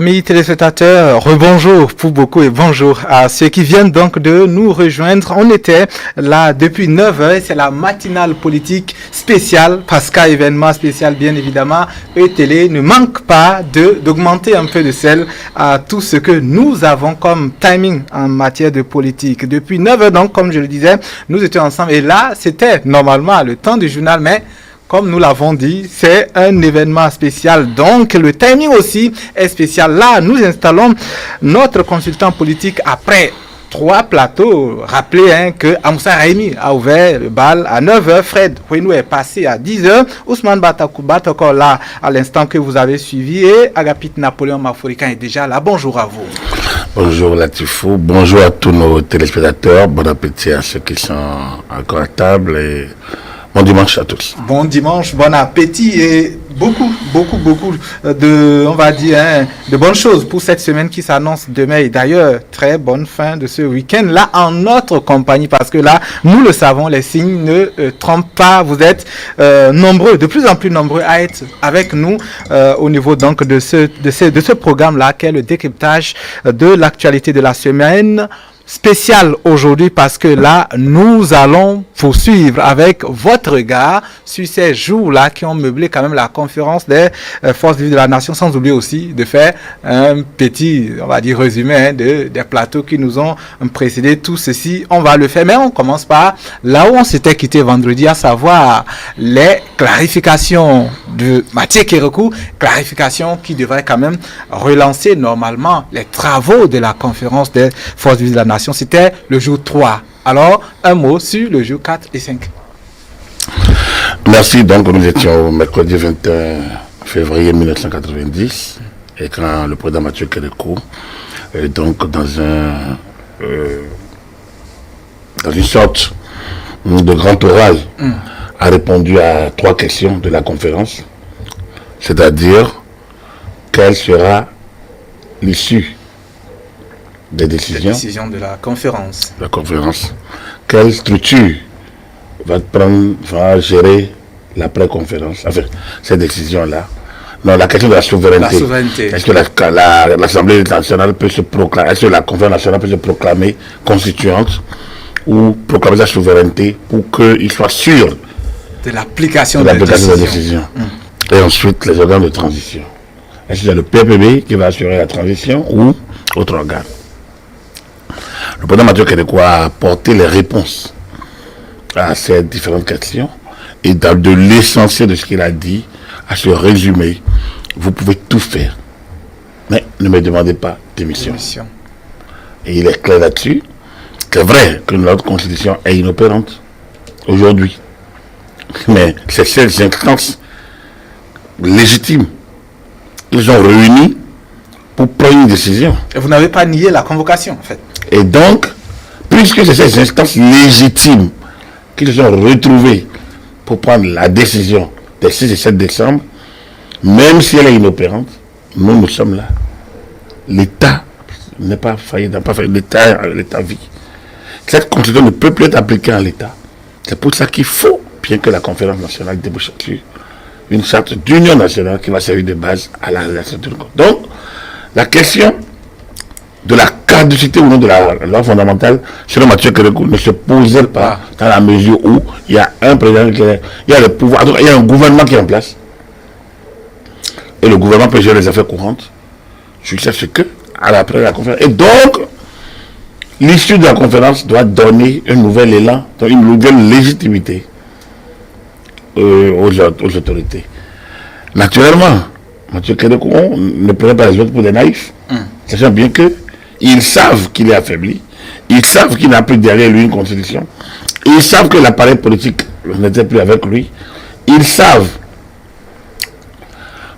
Amis téléspectateurs, rebonjour pour beaucoup et bonjour à ceux qui viennent donc de nous rejoindre. On était là depuis 9h, c'est la matinale politique spéciale, parce qu'à événement spécial bien évidemment, E-Télé ne manque pas d'augmenter un peu de sel à tout ce que nous avons comme timing en matière de politique. Depuis 9h donc, comme je le disais, nous étions ensemble et là, c'était normalement le temps du journal, mais comme nous l'avons dit, c'est un événement spécial. Donc, le timing aussi est spécial. Là, nous installons notre consultant politique après 3 plateaux. Rappelez que Amoussa Raimi a ouvert le bal à 9h. Fred Ouenou est passé à 10h. Ousmane Batakoubat, encore là, à l'instant que vous avez suivi. Et Agapit Napoléon Maforican est déjà là. Bonjour à vous. Bonjour Latifou. Bonjour à tous nos téléspectateurs. Bon appétit à ceux qui sont encore à table. Et bon dimanche à tous. Bon dimanche, bon appétit et beaucoup de, on va dire, de bonnes choses pour cette semaine qui s'annonce demain. Et d'ailleurs, très bonne fin de ce week-end là en notre compagnie parce que là, nous le savons, les signes ne trompent pas. Vous êtes nombreux, de plus en plus nombreux à être avec nous au niveau donc de ce programme là qui est le décryptage de l'actualité de la semaine. Spécial aujourd'hui parce que là, nous allons poursuivre avec votre regard sur ces jours-là qui ont meublé quand même la conférence des forces vives de la nation, sans oublier aussi de faire un petit, on va dire, résumé des plateaux qui nous ont précédé. Tout ceci, on va le faire, mais on commence par là où on s'était quitté vendredi, à savoir les clarifications de Mathieu Kérékou, clarifications qui devraient quand même relancer normalement les travaux de la conférence des forces vives de la nation. C'était le jour 3. Alors, un mot sur le jour 4 et 5. Merci. Donc, nous étions au mercredi 21 février 1990 et quand le président Mathieu Kérékou, donc dans une sorte de grand oral, a répondu à 3 questions de la conférence, c'est-à-dire quelle sera l'issue des décisions de la conférence. La conférence. Quelle structure va gérer l'après-conférence, enfin, ces décisions-là. Non, la question de la souveraineté. Est-ce que l'Assemblée nationale peut se proclamer, est-ce que la conférence nationale peut se proclamer constituante ou proclamer sa souveraineté pour qu'il soit sûr de l'application des décisions. Et ensuite, les organes de transition. Est-ce que c'est le PPB qui va assurer la transition ou autre organe? Le président Mathieu Kérékou a apporté les réponses à ces différentes questions et de l'essentiel de ce qu'il a dit, à ce résumé, vous pouvez tout faire, mais ne me demandez pas d'émission. Et il est clair là-dessus. C'est vrai que notre constitution est inopérante aujourd'hui, mais c'est ces instances légitimes ils ont réuni pour prendre une décision. Et vous n'avez pas nié la convocation, en fait. Et donc, puisque c'est ces instances légitimes qui se sont retrouvées pour prendre la décision des 6 et 7 décembre, même si elle est inopérante, nous sommes là. L'État n'est pas failli, l'État vit. Cette constitution ne peut plus être appliquée à l'État. C'est pour ça qu'il faut, bien que la conférence nationale débouche sur une charte d'union nationale qui va servir de base à la réalisation du code. Donc, la question de la caducité ou non de la loi fondamentale, selon Mathieu Kérékou, ne se posait pas dans la mesure où il y a un président il y a le pouvoir, il y a un gouvernement qui est en place. Et le gouvernement peut gérer les affaires courantes jusqu'à ce que, après la conférence. Et donc, l'issue de la conférence doit donner un nouvel élan, une nouvelle légitimité aux autorités. Naturellement, Mathieu Kérékou ne prenait pas les autres pour des naïfs. Sachant bien qu'ils savent qu'il est affaibli, ils savent qu'il n'a plus derrière lui une constitution, ils savent que l'appareil politique n'était plus avec lui, ils savent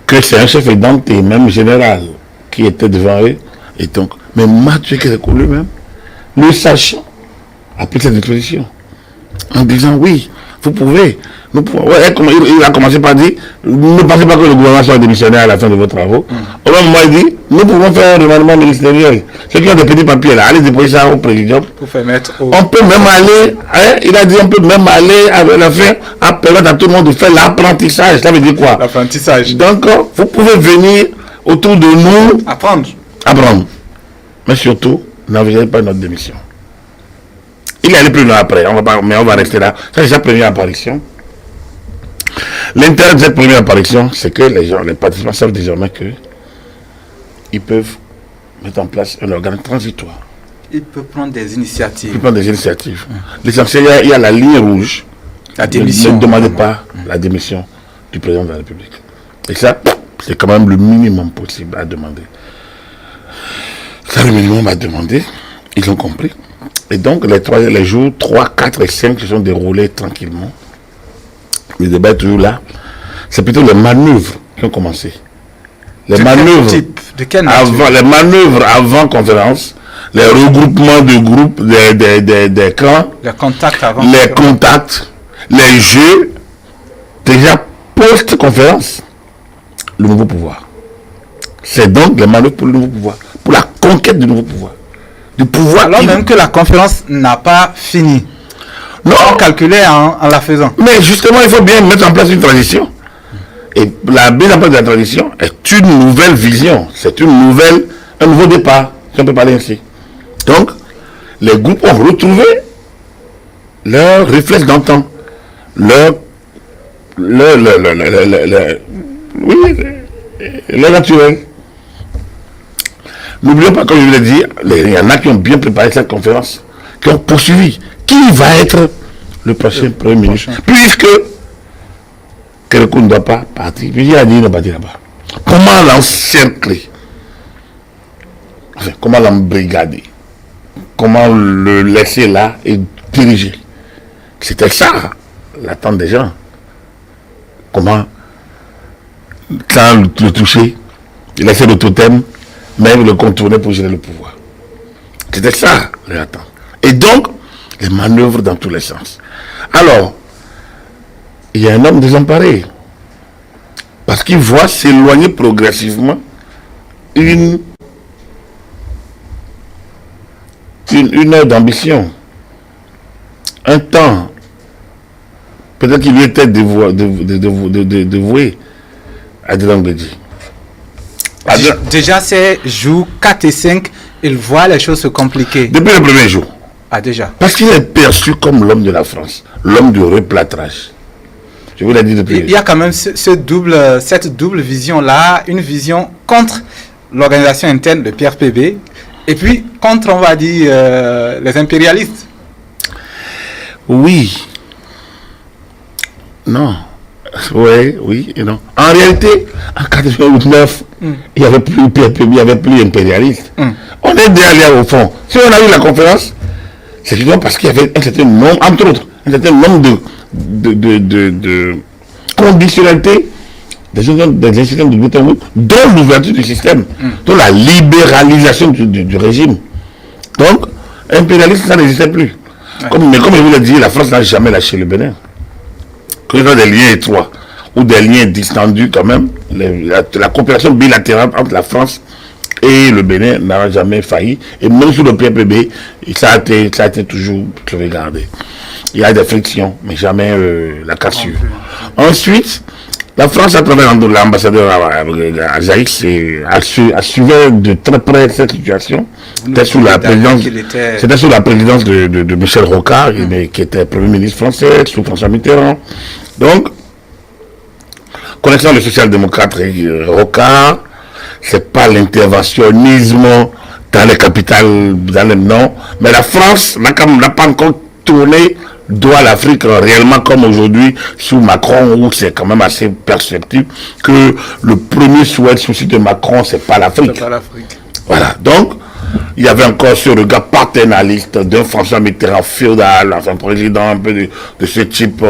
que c'est un chef édenté, même général, qui était devant eux. Et donc, mais Mathieu Kérékou lui-même, le sachant, a pris cette disposition en disant oui, vous pouvez. Il a commencé par dire ne pensez pas que le gouvernement soit démissionnaire à la fin de vos travaux. Au même moment, il dit nous pouvons faire un remaniement ministériel. Ceux qui ont des petits papiers là, allez déposer ça au président. On peut même aller, il a dit on peut même aller à la fin à permettre à tout le monde de faire l'apprentissage. Ça veut dire quoi? L'apprentissage. Donc, vous pouvez venir autour de nous, Apprendre. mais surtout, n'envisagez pas notre démission. Il est allé plus loin après, mais on va rester là. Ça, c'est sa première apparition. L'intérêt de cette première apparition, c'est que les participants savent désormais qu'ils peuvent mettre en place un organe transitoire. Il peut prendre des initiatives. L'essentiel, il y a la ligne rouge. La démission. Ne demandez pas la démission du président de la République. Et ça, c'est quand même le minimum possible à demander. C'est le minimum à demander. Ils ont compris. Et donc, les jours 3, 4 et 5 se sont déroulés tranquillement. Le débat est toujours là. C'est plutôt les manœuvres qui ont commencé. Les manœuvres avant conférence, les regroupements de groupes, des camps, les contacts, les jeux, déjà post-conférence, le nouveau pouvoir. C'est donc les manœuvres pour le nouveau pouvoir, pour la conquête du nouveau pouvoir. Du pouvoir. Alors même que la conférence n'a pas fini. Non. On calculait en la faisant. Mais justement, il faut bien mettre en place une transition. Et la mise en place de la transition est une nouvelle vision. C'est un nouveau départ, si on peut parler ainsi. Donc, les groupes ont retrouvé leur réflexe d'antan, leur naturel. N'oublions pas, comme je vous l'ai dit, il y en a qui ont bien préparé cette conférence, qui ont poursuivi. Qui va être le prochain Premier ministre? Puisque quelqu'un ne doit pas partir. Puis il a dit, il ne va pas partir là-bas. Comment l'encercler? Enfin, comment l'embrigader? Comment le laisser là et diriger? C'était ça, l'attente des gens. Comment, sans le toucher, laisser le totem, même le contourner pour gérer le pouvoir. C'était ça, l'attente. Et donc, les manœuvres dans tous les sens. Alors, il y a un homme désemparé. Parce qu'il voit s'éloigner progressivement une heure d'ambition. Un temps. Peut-être qu'il lui était dévoué à Dylan Bédi. Déjà, ces jours 4 et 5, il voit les choses se compliquer. Depuis le premier jour. Ah, déjà. Parce qu'il est perçu comme l'homme de la France, l'homme du replâtrage. Je vous l'ai dit depuis. Il y a quand même cette double vision-là, une vision contre l'organisation interne de Pierre PB, et puis contre, on va dire, les impérialistes. Oui. Non. Oui et non. En réalité, en 89, il n'y avait plus Pierre PB, il n'y avait plus impérialiste. On est déjà allé au fond. Si on a eu la conférence, c'est justement parce qu'il y avait un certain nombre, entre autres, un certain nombre de conditionnalités des incidents de Bretton Woods, dont l'ouverture du système, dont la libéralisation du régime. Donc, impérialiste, ça n'existait plus. Ouais. Mais comme je vous l'ai dit, la France n'a jamais lâché le Bénin. Que ce soit des liens étroits ou des liens distendus quand même, la coopération bilatérale entre la France et le Bénin n'a jamais failli. Et même sous le PPB, ça a été toujours regardé. Il y a des frictions, mais jamais la cassure. Ensuite, la France, à travers l'ambassadeur Azaïs, a suivi de très près cette situation. C'était sous la présidence de Michel Rocard, qui était Premier ministre français, sous François Mitterrand. Donc, connaissant le social-démocrate Rocard, c'est pas l'interventionnisme dans les capitales, dans les noms, mais la France n'a pas encore tourné doit l'Afrique réellement comme aujourd'hui sous Macron, où c'est quand même assez perceptible que le premier souci de Macron, c'est pas l'Afrique. Voilà, donc il y avait encore ce regard paternaliste d'un François Mitterrand féodal, enfin président un peu de ce type,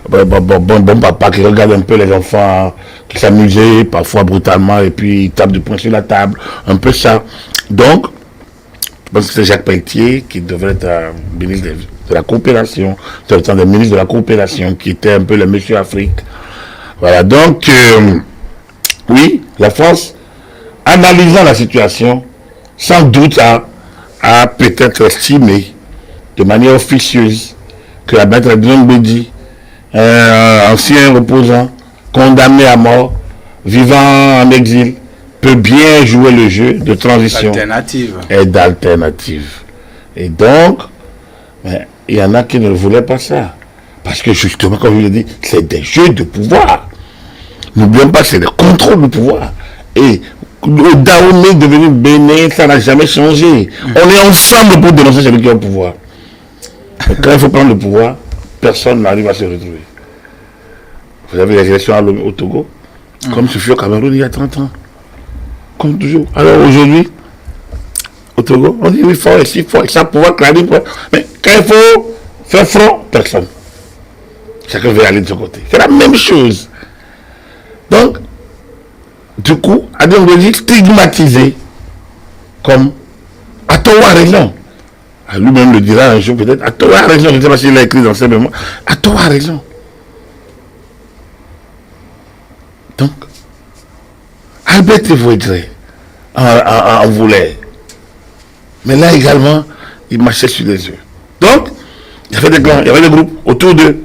bon papa qui regarde un peu les enfants qui s'amusaient parfois brutalement et puis il tape du poing sur la table, un peu ça. Donc, je pense que c'est Jacques Pelletier qui devrait être ministre de la coopération, c'est le temps des ministres de la coopération qui était un peu le monsieur Afrique. Voilà, donc, oui, la France, analysant la situation, sans doute a peut-être estimé de manière officieuse que la maître Dylan Bédi, un ancien opposant, condamné à mort, vivant en exil, peut bien jouer le jeu de transition et d'alternative. Et donc, il y en a qui ne voulaient pas ça. Parce que justement, comme je l'ai dit, c'est des jeux de pouvoir. N'oublions pas que c'est des contrôles de pouvoir. Et le Dahomey devenu Bénin, ça n'a jamais changé. On est ensemble pour dénoncer celui qui a le pouvoir. Mais quand il faut prendre le pouvoir, personne n'arrive à se retrouver. Vous avez les élections au Togo, comme ce fut au Cameroun il y a 30 ans. Comme toujours. Alors aujourd'hui, au Togo, on dit il faut, il faut, ça pouvoir clarifier. Mais quand il faut faire front, personne. Chacun veut aller de son côté. C'est la même chose. Donc, du coup, Adam Bézi stigmatisé comme à tort ou à raison. Lui-même le dira un jour peut-être, à tort ou à raison, je ne sais pas s'il l'a écrit dans ses mémoires, à tort ou à raison. Donc, Albert Tévoudré en voulait. Mais là également, il marchait sur les yeux. Donc, il y avait des clans, il y avait des groupes autour d'eux.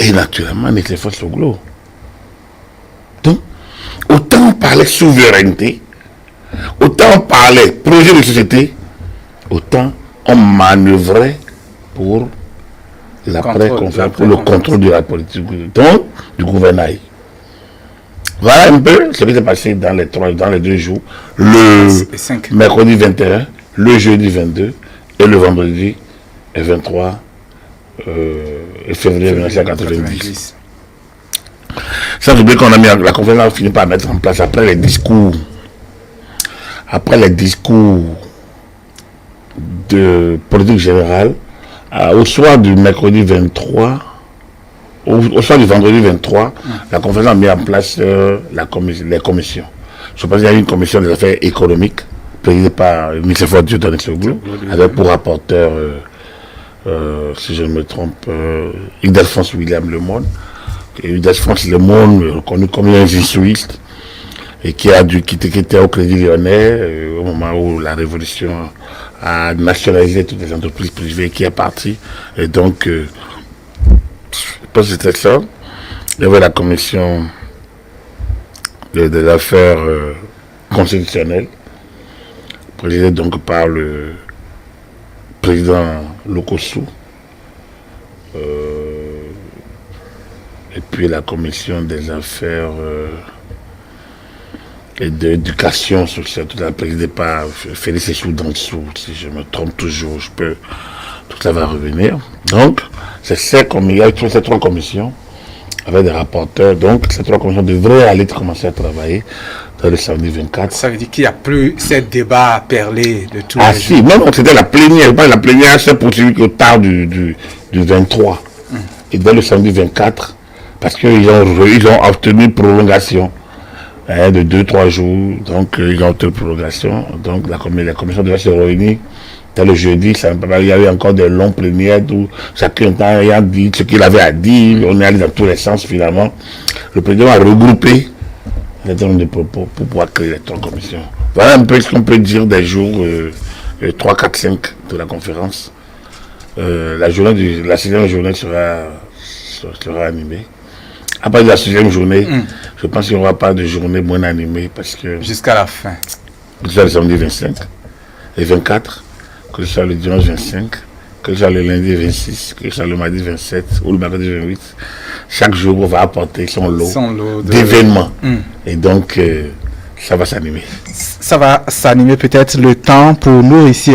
Et naturellement, il était force au globe. Donc, autant on parlait souveraineté, autant on parlait projet de société, autant on manœuvrait pour l'après-conférence, pour le contrôle de la politique, donc du gouvernail. Voilà un peu ce qui s'est passé dans les 2 jours, le mercredi 21, le jeudi 22 et le vendredi 23 février 1990. Sans oublier qu'on a mis la conférence a fini par mettre en place après les discours de politique générale au soir du mercredi 23 au soir du vendredi 23 la conférence a mis en place les commissions. Je pense qu'il y a une commission des affaires économiques présidée par M. Ford Dieudonné Soglou avec pour rapporteur si je ne me trompe Ildefonse William Lemoine. Ildefonse Lemoine reconnu comme un jésuite et qui a dû quitter au Crédit Lyonnais au moment où la révolution a nationalisé toutes les entreprises privées, qui est parti. Et donc je pense que c'était ça. Il y avait la commission des affaires constitutionnelles présidée donc par le président Lokossou. Et puis la commission des affaires et d'éducation sociale, tout ça présidé par Félix Soudansou, si je me trompe toujours, tout ça va revenir. Donc, c'est ces 3 commissions avec des rapporteurs. Donc, ces 3 commissions devraient aller commencer à travailler dans le samedi 24. Ça veut dire qu'il n'y a plus ces débats à perler de tous les jours. Non, c'était la plénière. La plénière s'est poursuivie au tard du 23. Et dès le samedi 24, parce qu'ils ont obtenu une prolongation de 2-3 jours. Donc, ils ont obtenu une prolongation. Donc, la commission devait se réunir le jeudi. Il y avait encore des longs plénières où chacun a dit ce qu'il avait à dire. On est allé dans tous les sens finalement. Le président a regroupé les dons de propos pour pouvoir créer les 3 commissions. Voilà un peu ce qu'on peut dire des jours 3, 4, 5 de la conférence. La 6e journée sera animée. À part de la 6e journée, je pense qu'il n'y aura pas de journée moins animée parce que... Jusqu'à la fin. Que ce soit le samedi 25 et 24, que ce soit le dimanche 25, que ce soit le lundi 26, que ce soit le mardi 27 ou le mercredi 28, chaque jour on va apporter son lot d'événements. Et donc, ça va s'animer. Ça va s'animer peut-être le temps pour nous ici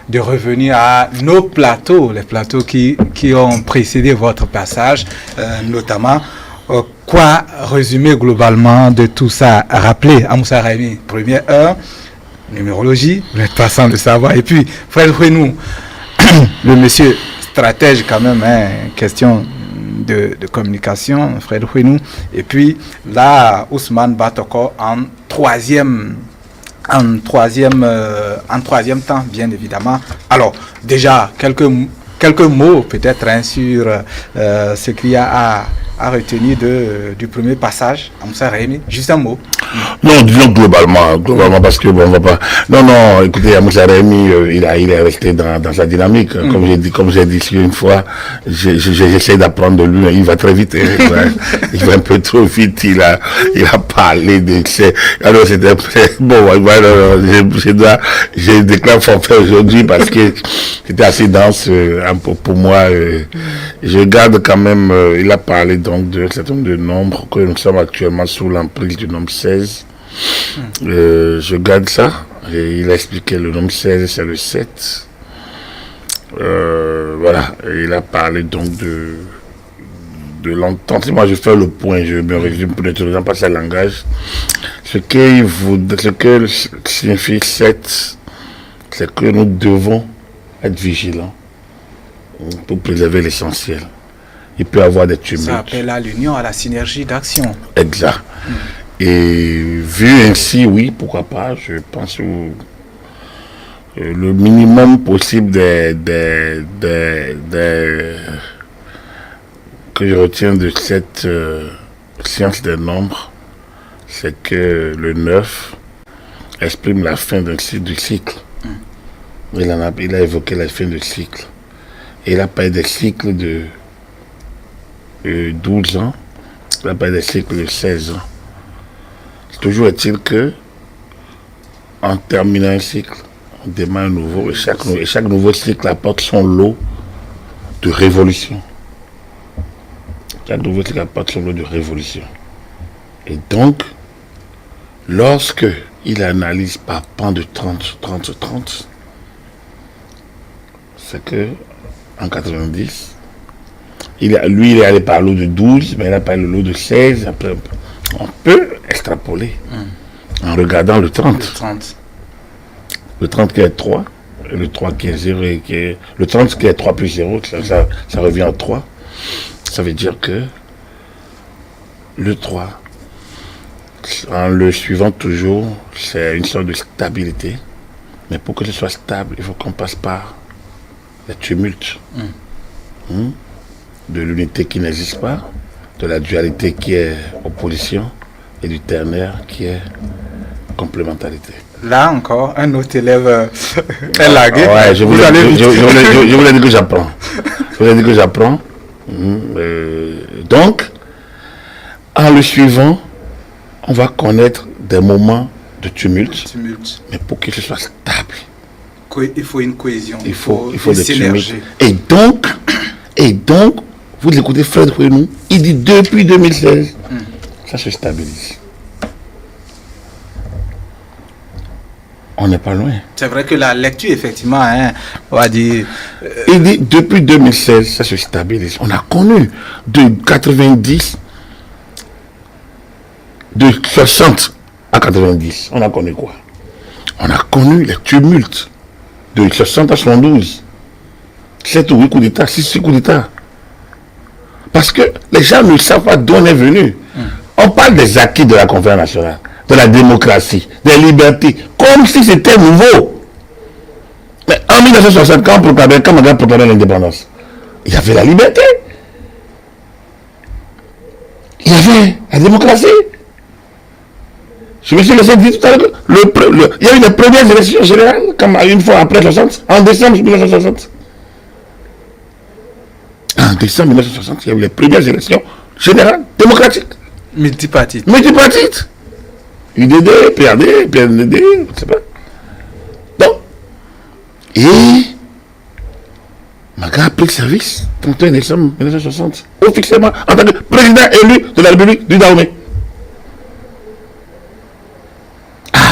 de revenir à nos plateaux, les plateaux qui ont précédé votre passage, notamment. Quoi résumer globalement de tout ça? Rappeler à Moussa Raimi, première heure, numérologie, vous n'êtes pas sans le savoir. Et puis, Fred Fouenou, le monsieur stratège quand même, question de communication, Fred Fouenou. Et puis, là, Ousmane Batoko en troisième temps, bien évidemment. Alors, déjà, quelques quelques mots peut-être sur ce qu'il y a à retenir du premier passage à Moussa Rémi. Juste un mot. Non, disons globalement, parce que bon, on va pas. Non, écoutez, Moussa Rémi, il est resté dans sa dynamique. Comme j'ai dit une fois, j'essaie d'apprendre de lui, il va très vite. Il va un peu trop vite. Il a parlé de ses. Alors c'était bon. Je déclare forfait aujourd'hui parce que c'était assez dense pour moi. Je garde quand même. Il a parlé donc d'un certain nombre de nombres que nous sommes actuellement sous l'emprise du nombre 16. Je garde ça. Et il a expliqué le nombre 16, c'est le 7. Voilà. Et il a parlé donc de l'entente. Si moi je fais le point, je me résume pour n'utiliser pas ce langage. Ce que signifie 7, c'est que nous devons être vigilants pour préserver l'essentiel. Il peut y avoir des tumultes. Ça appelle à l'union, à la synergie d'action. Exact. Et vu ainsi, oui, pourquoi pas, je pense le minimum possible que je retiens de cette science des nombres, c'est que le 9 exprime la fin du cycle. Il a évoqué la fin du cycle. Et il a parlé des cycles de 12 ans, il a parlé des cycles de 16 ans. Toujours est-il que, en terminant un cycle, on démarre un nouveau, et chaque nouveau cycle apporte son lot de révolution. Chaque nouveau cycle apporte son lot de révolution. Et donc, lorsque il analyse par pan de 30, c'est que, en 90, lui, il est allé par lot de 12, mais il a parlé le lot de 16, après, on peut extrapoler en regardant le 30. Le 30 qui est 3, le 3 qui est 0, le 30 qui est 3 plus 0, ça revient à 3. Ça veut dire que le 3, en le suivant toujours, c'est une sorte de stabilité. Mais pour que ce soit stable, il faut qu'on passe par les tumultes. De l'unité qui n'existe pas, de la dualité qui est opposition et du ternaire qui est complémentarité. Là encore, un autre élève est lagué. Ouais, je voulais dire que j'apprends. Donc, en le suivant, on va connaître des moments de tumulte. Mais pour que ce soit stable, il faut une cohésion. Il faut des tumultes. Et donc, vous écoutez Fred Renou, il dit depuis 2016, ça se stabilise. On n'est pas loin. C'est vrai que la lecture, effectivement, on va dire... Il dit depuis 2016, ça se stabilise. On a connu de 90, de 60 à 90. On a connu quoi? On a connu les tumultes de 60 à 72. 7 ou 8 coups d'État, 6 coups d'État. Parce que les gens ne savent pas d'où on est venu. On parle des acquis de la conférence nationale, de la démocratie, des libertés, comme si c'était nouveau. Mais en 1960, quand on proclamait l'indépendance, il y avait la liberté. Il y avait la démocratie. Je me suis laissé dire tout à l'heure, il y a eu les premières élections générales, comme une fois après 60, en décembre 1960. En décembre 1960, il y a eu les premières élections générales, démocratiques. Multipartites. UDD, PRD, PND, je ne sais pas. Donc, et Maga a pris le service, 31 décembre 1960, officiellement, en tant que président élu de la République du Dahomey.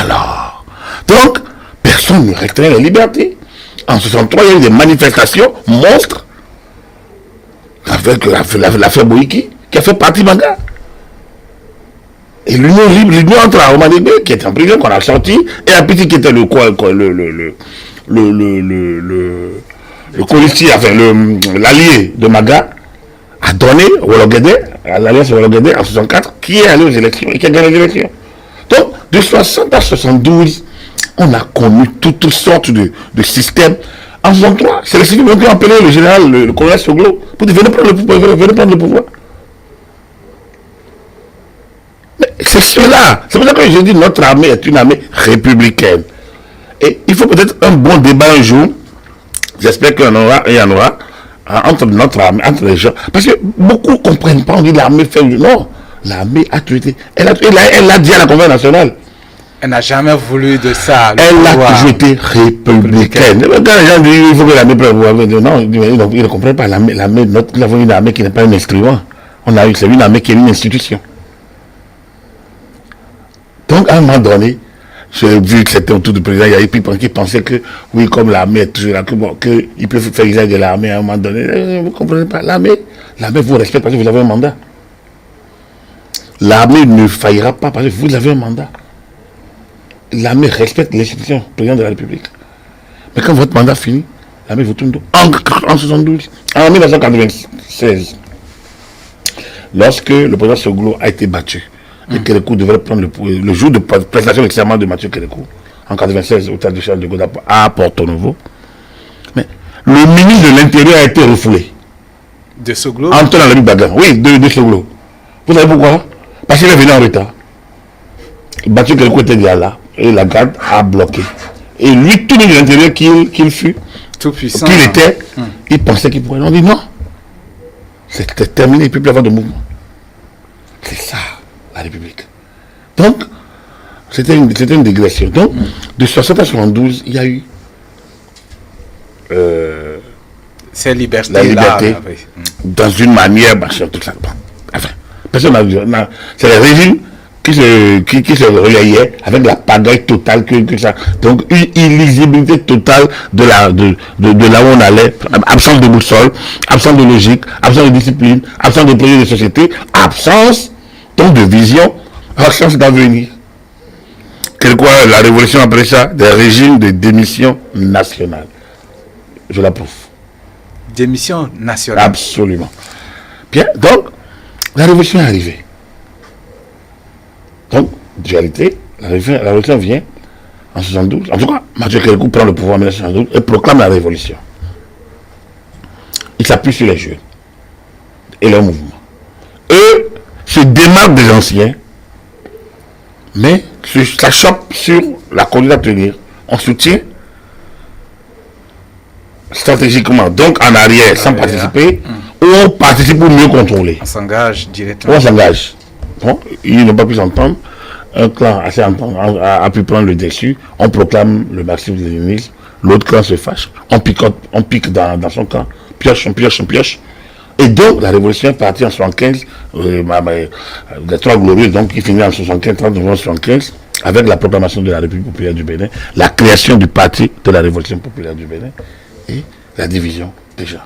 Alors, donc, personne ne restreint les libertés. En 1963, il y a eu des manifestations monstres avec l'affaire Boïki, qui a fait partie Maga. Et l'union libre, l'union entre Aromadébé, qui était en prison, qu'on a sorti, et Apiti, qui était le policier, enfin, l'allié de Maga, a donné Wologede, à l'alliance Wologede en 64, qui est allé aux élections et qui a gagné les élections. Donc, de 60 à 72, on a connu toutes sortes de systèmes En 63, c'est les civils qui ont appelé le général, le colonel Soglo, pour dire venez prendre le pouvoir. Mais c'est cela. C'est pour ça que je dis notre armée est une armée républicaine. Et il faut peut-être un bon débat un jour. J'espère qu'il y en aura, entre notre armée, entre les gens. Parce que beaucoup ne comprennent pas, on dit l'armée fait... Non, l'armée a toujours été... Elle l'a dit à la Convention nationale. Elle n'a jamais voulu de ça. Elle a toujours été républicaine. Quand les gens disent qu'il faut que l'armée prenne le pouvoir, non, ils ne comprennent pas. Nous avons une armée qui n'est pas un instrument. C'est une armée qui est une institution. Donc, à un moment donné, j'ai vu que c'était autour du président, il y avait people qui pensaient que, oui, comme l'armée est toujours là, qu'ils peuvent faire usage de l'armée à un moment donné. Vous ne comprenez pas. L'armée vous respecte parce que vous avez un mandat. L'armée ne faillira pas parce que vous avez un mandat. L'armée respecte l'institution, président de la République. Mais quand votre mandat finit, l'armée vous tourne dos. En 72, en 1996, lorsque le président Soglo a été battu, et Kérékou devrait prendre le jour de prestation d'examen de Mathieu Kérékou, en 96, au stade de Charles de Gaulle à Porto Novo. Mais le ministre de l'Intérieur a été refoulé. De Soglo? Antoine Alabi Bagan, oui, de Soglo. Vous savez pourquoi? Parce qu'il est venu en retard. Mathieu Kérékou était déjà là, et la garde a bloqué. Et lui, tout le ministre de l'Intérieur qu'il fut, tout puissant, qu'il était, il pensait qu'il pourrait. On dit non. C'était terminé, il ne peut plus avoir de mouvement. C'est ça. La République. Donc, c'était une digression. Donc, de 60 à 72, il y a eu ces libertés la liberté là, dans une manière, tout ça. Enfin, personne n'a. C'est le régime qui se relayaient avec la pagaille totale que ça. Donc, une illisibilité totale de là où on allait, absence de boussole, absence de logique, absence de discipline, absence de projet de société, absence de vision, absence d'avenir. Quelquefois, la révolution appelait ça des régimes de démission nationale. Je l'approuve. Démission nationale. Absolument. Bien, donc, la révolution est arrivée. Donc, dualité, la révolution vient en 72. En tout cas, Mathieu Kérékou prend le pouvoir en 1972 et proclame la révolution. Il s'appuie sur les jeunes et leur mouvement. Eux se démarquent des anciens, mais ça chope sur la conduite à tenir. On soutient stratégiquement, donc en arrière, sans participer, ou on participe pour mieux contrôler. On s'engage directement. On s'engage. Bon, ils n'ont pas pu s'entendre. Un clan assez entendre a pu prendre le dessus. On proclame le marxisme-léninisme. L'autre clan se fâche. On pique dans son camp. Pioche. Et donc, la révolution est partie en 75, les trois glorieuses, donc qui finit en 75, 30 novembre 75, avec la proclamation de la République populaire du Bénin, la création du parti de la Révolution populaire du Bénin, et la division déjà.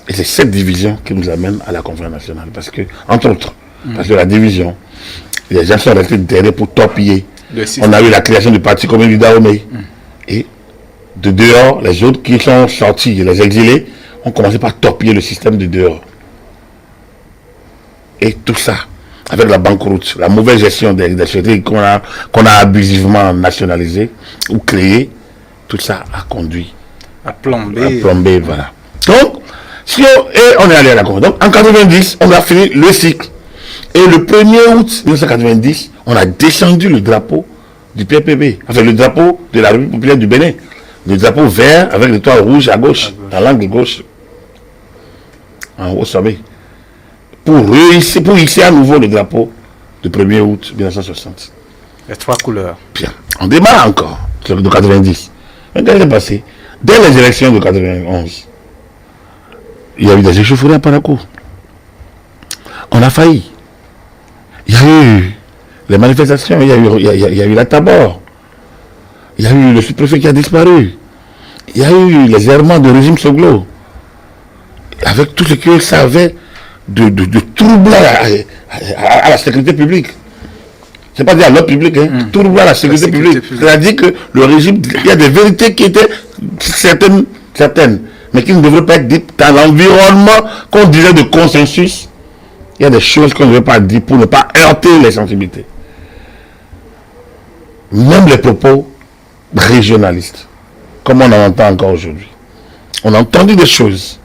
Et c'est cette division qui nous amène à la Conférence nationale, parce que, entre autres, parce que la division, les gens sont restés derrière pour torpiller. On a eu la création du parti commun du Dahomey. Et de dehors, les autres qui sont sortis, les exilés, ont commencé par torpiller le système de dehors. Et tout ça, avec la banqueroute, la mauvaise gestion des sociétés qu'on a abusivement nationalisées ou créées, tout ça a conduit à plomber, voilà. Donc, on est allé à la Conférence. Donc, en 90, on a fini le cycle. Et le 1er août 1990, on a descendu le drapeau du PPB, enfin le drapeau de la République populaire du Bénin. Le drapeau vert avec l'étoile rouge à gauche, dans l'angle gauche, en haut sommet. Pour hisser à nouveau le drapeau du 1er août 1960. Les trois couleurs. Bien. On démarre encore, de 90. Mais qu'est-ce qui s'est passé? Dès les élections de 91, il y a eu des échauffourées à Panaco. On a failli. Il y a eu les manifestations, il y a eu la Tabor. Il y a eu le sous-préfet qui a disparu. Il y a eu les errements du régime Soglo. Avec tout ce que ça avait de troublant à la sécurité publique. C'est pas dire à l'ordre public, troublant à la sécurité publique. C'est-à-dire que le régime, il y a des vérités qui étaient certaines, mais qui ne devraient pas être dites dans l'environnement qu'on disait de consensus. Il y a des choses qu'on ne veut pas dire pour ne pas heurter les sensibilités. Même les propos régionalistes. comme on en entend encore aujourd'hui. On a entendu des choses.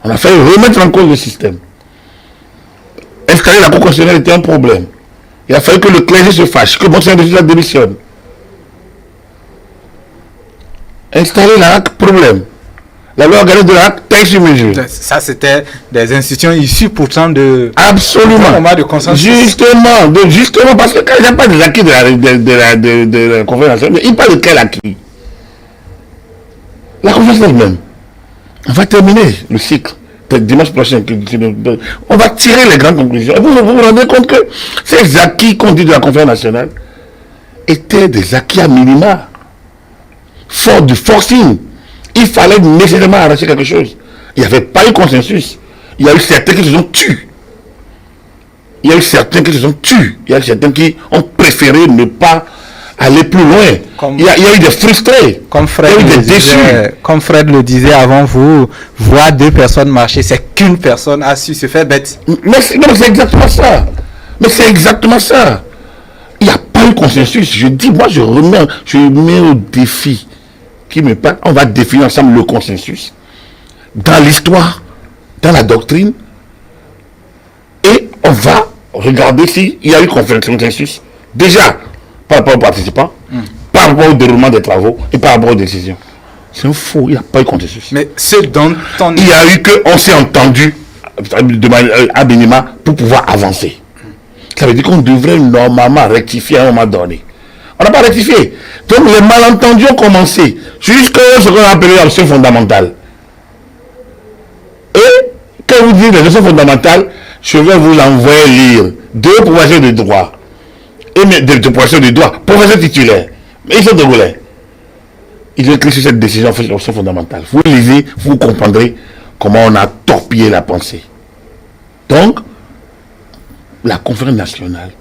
On a failli remettre en cause le système. Installer la Cour constitutionnelle était un problème. Il a fallu que le clergé se fâche, que Monseigneur de Jésus démissionne. Installer la HAC, problème. La loi organique de la HAC, taille sur mesure. Ça, c'était des institutions issues pourtant de... Absolument. De consensus. Justement, parce que quand il n'y a pas des acquis de la conférence nationale, il parle de quel acquis? La conférence elle-même. On va terminer le cycle. Dimanche prochain, on va tirer les grandes conclusions. Et vous vous rendez compte que ces acquis qu'on dit de la conférence nationale étaient des acquis à minima. Fort du forcing. Il fallait nécessairement arracher quelque chose. Il n'y avait pas eu consensus. Il y a eu certains qui se sont tués. Il y a eu certains qui ont préféré ne pas aller plus loin. Il y a eu des frustrés. Comme Fred le disait avant vous, voir deux personnes marcher, c'est qu'une personne a su se faire bête. Mais c'est exactement ça. Il n'y a pas eu consensus. Je dis, moi je mets au défi qui me parle. On va définir ensemble le consensus dans l'histoire, dans la doctrine, et on va regarder s'il y a eu consensus. Déjà, par rapport aux participants, par rapport au déroulement des travaux et par rapport aux décisions. C'est un faux, il n'y a pas eu consensus. Mais ce dont on... Il y a eu qu'on s'est entendu de manière à minima pour pouvoir avancer. Ça veut dire qu'on devrait normalement rectifier à un moment donné. On n'a pas rectifié. Donc les malentendus ont commencé jusqu'à ce qu'on a appelé l'option fondamentale. Et quand vous dites l'option fondamentale, je vais vous l'envoyer lire. 2 professeurs de droit. Et de professeurs de droit, professeurs titulaires. Mais ils sont togolais. Ils ont écrit sur cette décision l'option fondamentale. Vous lisez, vous comprendrez comment on a torpillé la pensée. Donc, la conférence nationale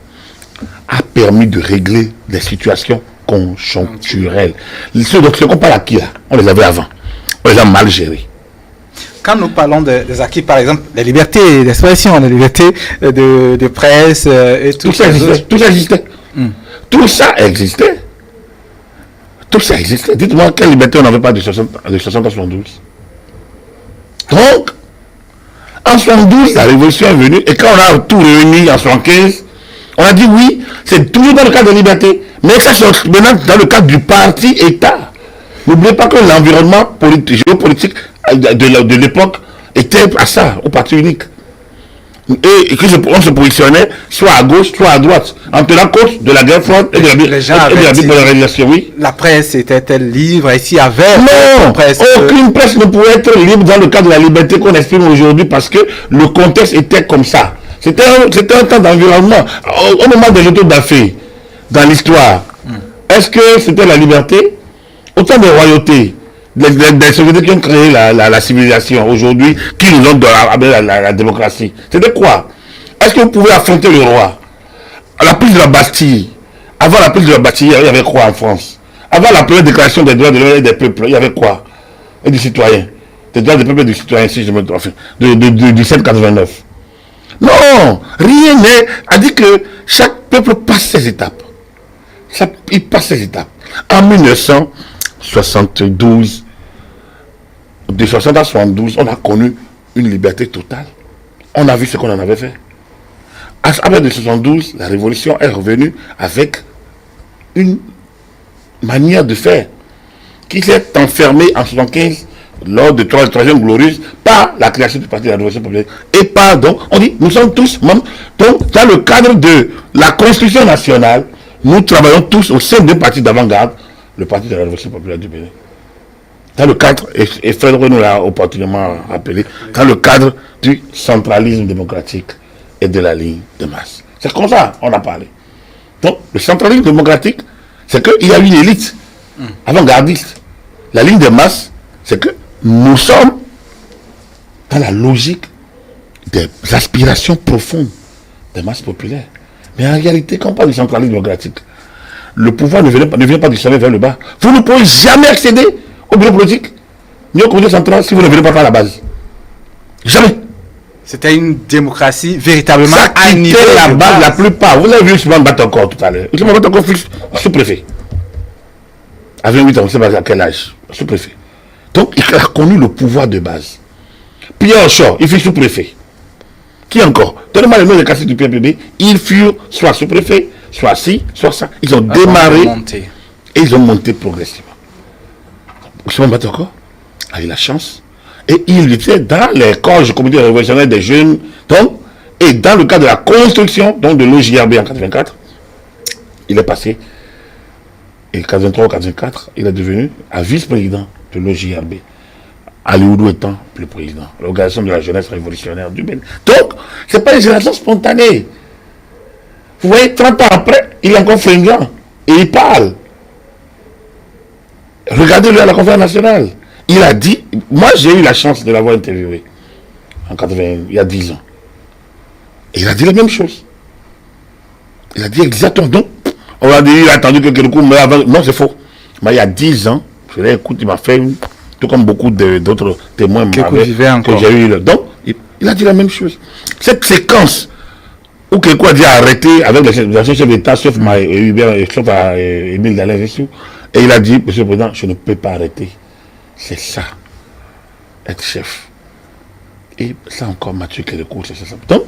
a permis de régler des situations conjoncturelles. Ce qu'on parle acquis là, on les avait avant. On les a mal gérés. Quand nous parlons des acquis, par exemple, les libertés d'expression, les libertés de presse et tout ça existait. Tout ça existait. Dites-moi quelle liberté on n'avait pas de 60 à 72. Donc, en 72, la révolution est venue et quand on a tout réuni en 75, on a dit oui, c'est toujours dans le cadre de liberté, mais ça c'est maintenant dans le cadre du parti-État. N'oubliez pas que l'environnement géopolitique de l'époque était à ça, au parti unique. Et qu'on se positionnait soit à gauche, soit à droite, en tenant compte de la guerre froide et de la bipolarisation, oui. La presse était-elle libre? Ici, il y avait... Non, aucune presse ne pouvait être libre dans le cadre de la liberté qu'on exprime aujourd'hui parce que le contexte était comme ça. C'était un temps d'environnement. Au moment des autos d'affaires, dans l'histoire, est-ce que c'était la liberté? Autant de royautés, des sociétés qui ont créé la civilisation aujourd'hui, qui nous ont donné la démocratie. C'était quoi? Est-ce que vous pouvez affronter le roi? À la prise de la Bastille, avant la prise de la Bastille, il y avait quoi en France? Avant la première déclaration des droits de l'homme et des peuples, il y avait quoi? Et des citoyens. Des droits des peuples et des citoyens, si je me trompe, de 1789. Non, rien n'est à dire que chaque peuple passe ses étapes. Il passe ses étapes. En 1972, de 60 à 72, on a connu une liberté totale. On a vu ce qu'on en avait fait. Après de 72, la révolution est revenue avec une manière de faire qui s'est enfermée en 75 lors de la troisième glorieuse par la création du Parti de la Révolution populaire. Et pardon, on dit, nous sommes tous membres. Donc, dans le cadre de la construction nationale, nous travaillons tous au sein d'un parti d'avant-garde, le Parti de la Révolution populaire du Bénin. Dans le cadre, et Fred nous l'a opportunément rappelé, dans le cadre du centralisme démocratique et de la ligne de masse. C'est comme ça on a parlé. Donc, le centralisme démocratique, c'est qu'il y a une élite avant-gardiste. La ligne de masse, c'est que nous sommes dans la logique des aspirations profondes des masses populaires. Mais en réalité, quand on parle du centralisme démocratique, le pouvoir ne vient pas du sommet vers le bas. Vous ne pouvez jamais accéder au bureau politique, ni au conseil central, si vous ne venez pas par la base. Jamais. C'était une démocratie véritablement à niveau la base, la plupart. Vous avez vu Ousmane Batakor tout à l'heure. Ousmane Batakor fut sous-préfet. À 28 ans, on ne sait pas à quel âge. Sous-préfet. Donc, il a connu le pouvoir de base. Pierre Shaw, il fut sous-préfet. Qui encore? Donnez-moi le nom des caciques du PPB. Ils furent soit sous-préfet, soit ci, soit ça. Ils ont démarré et ils ont monté progressivement. Ousmane Batoko a eu la chance. Et il était dans les corps du comité révolutionnaire des jeunes. Donc, et dans le cadre de la construction donc de l'OJRB en 84, il est passé. Et 83-84, il est devenu vice-président de l'OJRB. Ali Oudou étant le président, l'organisation de la jeunesse révolutionnaire du Bénin. Donc, ce n'est pas une génération spontanée. Vous voyez, 30 ans après, il est encore fringant. Et il parle. Regardez-le à la conférence nationale. Il a dit, moi j'ai eu la chance de l'avoir interviewé en 80, il y a 10 ans. Et il a dit la même chose. Il a dit exactement. Donc, on a dit, il a attendu que quelqu'un meure avant. Non, c'est faux. Mais il y a 10 ans, je l'ai écouté, il m'a fait, tout comme beaucoup d'autres témoins que j'ai eu. Donc, il a dit la même chose. Cette séquence où quelqu'un a dit arrêter avec les anciens chefs d'État, sauf Émile Dalin, et il a dit, Monsieur le Président, je ne peux pas arrêter. C'est ça, être chef. Et ça encore, Mathieu Kérékou, c'est ça. Donc,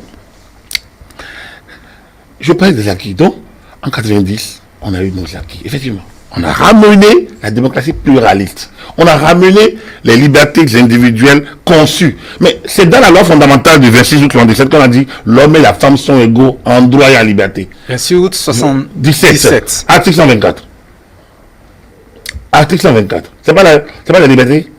je parle des acquis. Donc, en 90, on a eu nos acquis. Effectivement, on a ramené la démocratie pluraliste. On a ramené les libertés individuelles conçues. Mais c'est dans la loi fondamentale du 26 août 1977 qu'on a dit l'homme et la femme sont égaux en droit et en liberté. 26 août 1977. Article 124. Article 124. C'est pas la liberté.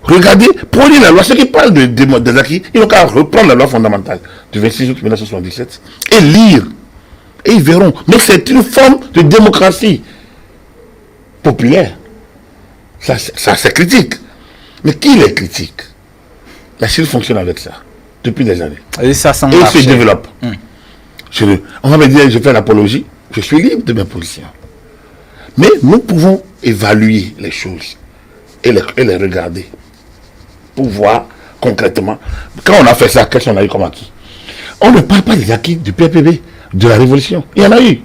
Regardez, prenez la loi, ceux qui parlent des acquis, ils n'ont qu'à reprendre la loi fondamentale du 26 août 1977 et lire. Et ils verront. Mais c'est une forme de démocratie populaire. Ça c'est critique. Mais qui les critique? La Chine fonctionne avec ça depuis des années. Et ça se développe. On va me dire, je fais l'apologie, je suis libre de mes positions. Mais nous pouvons évaluer les choses et les regarder pour voir concrètement. Quand on a fait ça, qu'est-ce qu'on a eu comme acquis? On ne parle pas des acquis du PPB, de la révolution. Il y en a eu.